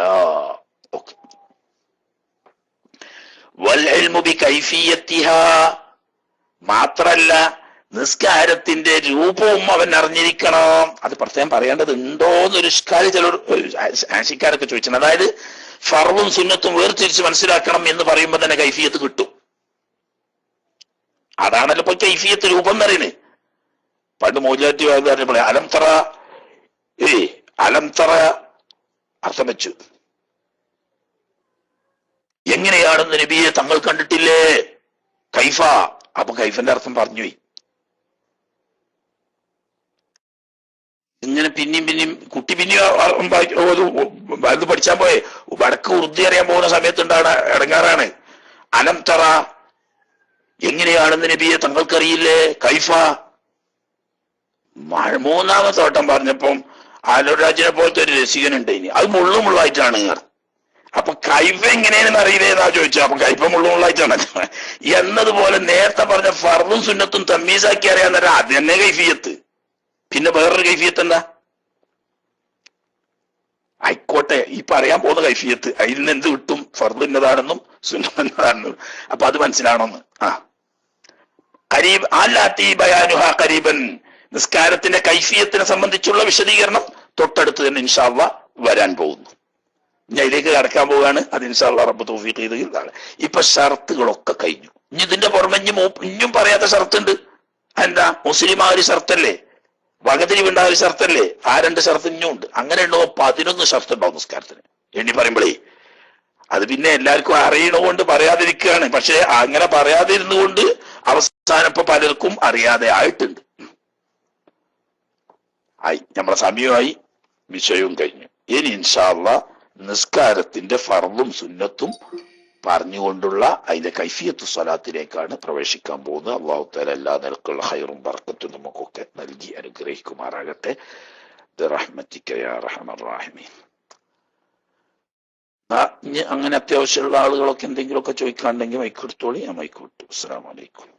ഓക്കെ. വൽ ഇൽമു ബികൈഫിയത്തിഹാ, മാത്രല്ല നിസ്കാരത്തിന്റെ രൂപവും അവൻ അറിഞ്ഞിരിക്കണം. അത് പ്രത്യേകം പറയേണ്ടത് ഉണ്ടോ എന്നൊരു ഇഷ്കാരി ചിലർ ആശിക്കാരൊക്കെ ചോദിച്ചിട്ടുണ്ട്. അതായത് ഫർളും സുന്നത്തും വേർതിരിച്ച് മനസ്സിലാക്കണം എന്ന് പറയുമ്പോൾ തന്നെ കൈഫിയത്ത് കിട്ടും. അതാണല്ലോ ഇപ്പൊ കൈഫിയത്ത് രൂപം എന്ന് പറയുന്നത്. പണ്ട് മൗലാറ്റി പറഞ്ഞപ്പോൾ അലംതറ അർത്ഥം വെച്ചു. എങ്ങനെയാണെന്ന് നബിയെ തങ്ങൾ കണ്ടിട്ടില്ലേ? കൈഫ. അപ്പൊ കൈഫന്റെ അർത്ഥം പറഞ്ഞുപോയി. ഇങ്ങനെ പിന്നെയും കുട്ടി അത് പഠിച്ചാൻ പോയെ വടക്ക് ഉറുദി അറിയാൻ പോകുന്ന സമയത്തുണ്ടാണ് ഇടങ്ങാറാണ്. അലം തറ, എങ്ങനെയാണെന്ന് നബിയെ തങ്ങൾക്കറിയില്ലേ? കൈഫ. മൂന്നാമത്തെ വട്ടം പറഞ്ഞപ്പം ആലോരാജിനെ പോലത്തെ ഒരു രസികനുണ്ട്, ഇനി അത് മുള്ളുമുള്ളായിട്ടാണ്. അപ്പൊ കൈഫ എങ്ങനെയാണെന്ന് അറിയില്ലേന്നാ ചോദിച്ചു. അപ്പൊ കൈഫ മുള്ളുമുള്ളായിട്ടാണ് എന്നതുപോലെ നേരത്തെ പറഞ്ഞ ഫർദും സുന്നത്തും തമ്മീസാക്കി അറിയാൻ നേരം അത് തന്നെ കൈഫിയത്ത്. പിന്നെ വേറൊരു കൈഫിയത്ത് എന്താ? ആയിക്കോട്ടെ, ഈ പറയാൻ പോകുന്ന കൈഫിയത്ത് അതിൽ നിന്ന് എന്ത് കിട്ടും? ഫർദ് എന്നതാണെന്നും സുന്നത്ത് എന്നതാണെന്നും. അപ്പൊ അത് മനസ്സിലാണെന്ന്. ഖരീബ് അല്ലാത്തി ബയാനുഹ ഖരീബൻ, നിസ്കാരത്തിന്റെ കൈഫിയത്തിനെ സംബന്ധിച്ചുള്ള വിശദീകരണം തൊട്ടടുത്ത് തന്നെ ഇൻഷാ അല്ലാഹ് വരാൻ പോകുന്നു. ഞാൻ ഇതിലേക്ക് കടക്കാൻ പോവുകയാണ്. അത് ഇൻഷാ അല്ലാഹ് റബ്ബ് തൗഫീഖ് ചെയ്ത്. ഇപ്പൊ ഷർത്തുകളൊക്കെ കഴിഞ്ഞു. ഇനി ഇതിന്റെ പുറമെ ഇഞ്ഞും പറയാത്ത ഷർത്തുണ്ട്. എന്താ? മുസ്ലിം ആ ഒരു ഷർത്തല്ലേ, വകതിരിവുണ്ടായ ഒരു ഷർത്തല്ലേ, ആ 2 ഷർത്ത് ഇഞ്ഞും ഉണ്ട്. അങ്ങനെ ഉണ്ടോ 11 ഷർത്ത് ഉണ്ടാവും നിസ്കാരത്തിന്. എണ്ണി പറയുമ്പോഴേ അത് പിന്നെ എല്ലാവർക്കും അറിയണതുകൊണ്ട് പറയാതിരിക്കുകയാണ്. പക്ഷെ അങ്ങനെ പറയാതിരുന്നുകൊണ്ട് അവസാനം ഇപ്പൊ പലർക്കും അറിയാതെ ആയിട്ടുണ്ട്. നമ്മളെ സമയമായി, വിഷയവും കഴിഞ്ഞു. ഇനി ഇൻഷാ അല്ലാഹ് നിസ്കാരത്തിന്റെ ഫർളും സുന്നത്തും പറഞ്ഞുകൊണ്ടുള്ള അതിന്റെ കൈഫിയത്ത് സ്വലാത്തിലേക്കാണ് പ്രവേശിക്കാൻ പോകുന്നത്. അല്ലാഹു തആല എല്ലാ നിലക്കുള്ള ഹൈറും ബർക്കത്തും നമുക്കൊക്കെ നൽകി അനുഗ്രഹിക്കുമാറാകട്ടെ. ബിറഹ്മതിക യാ അർഹമർ റഹീമീൻ. അങ്ങനെ അത്യാവശ്യമുള്ള ആളുകളൊക്കെ എന്തെങ്കിലുമൊക്കെ ചോദിക്കാണ്ടെങ്കിൽ മൈക്ക് കൊടുത്തോളി. ഞാൻ മൈക്ക് വിട്ടു. അസ്സലാമു അലൈക്കും.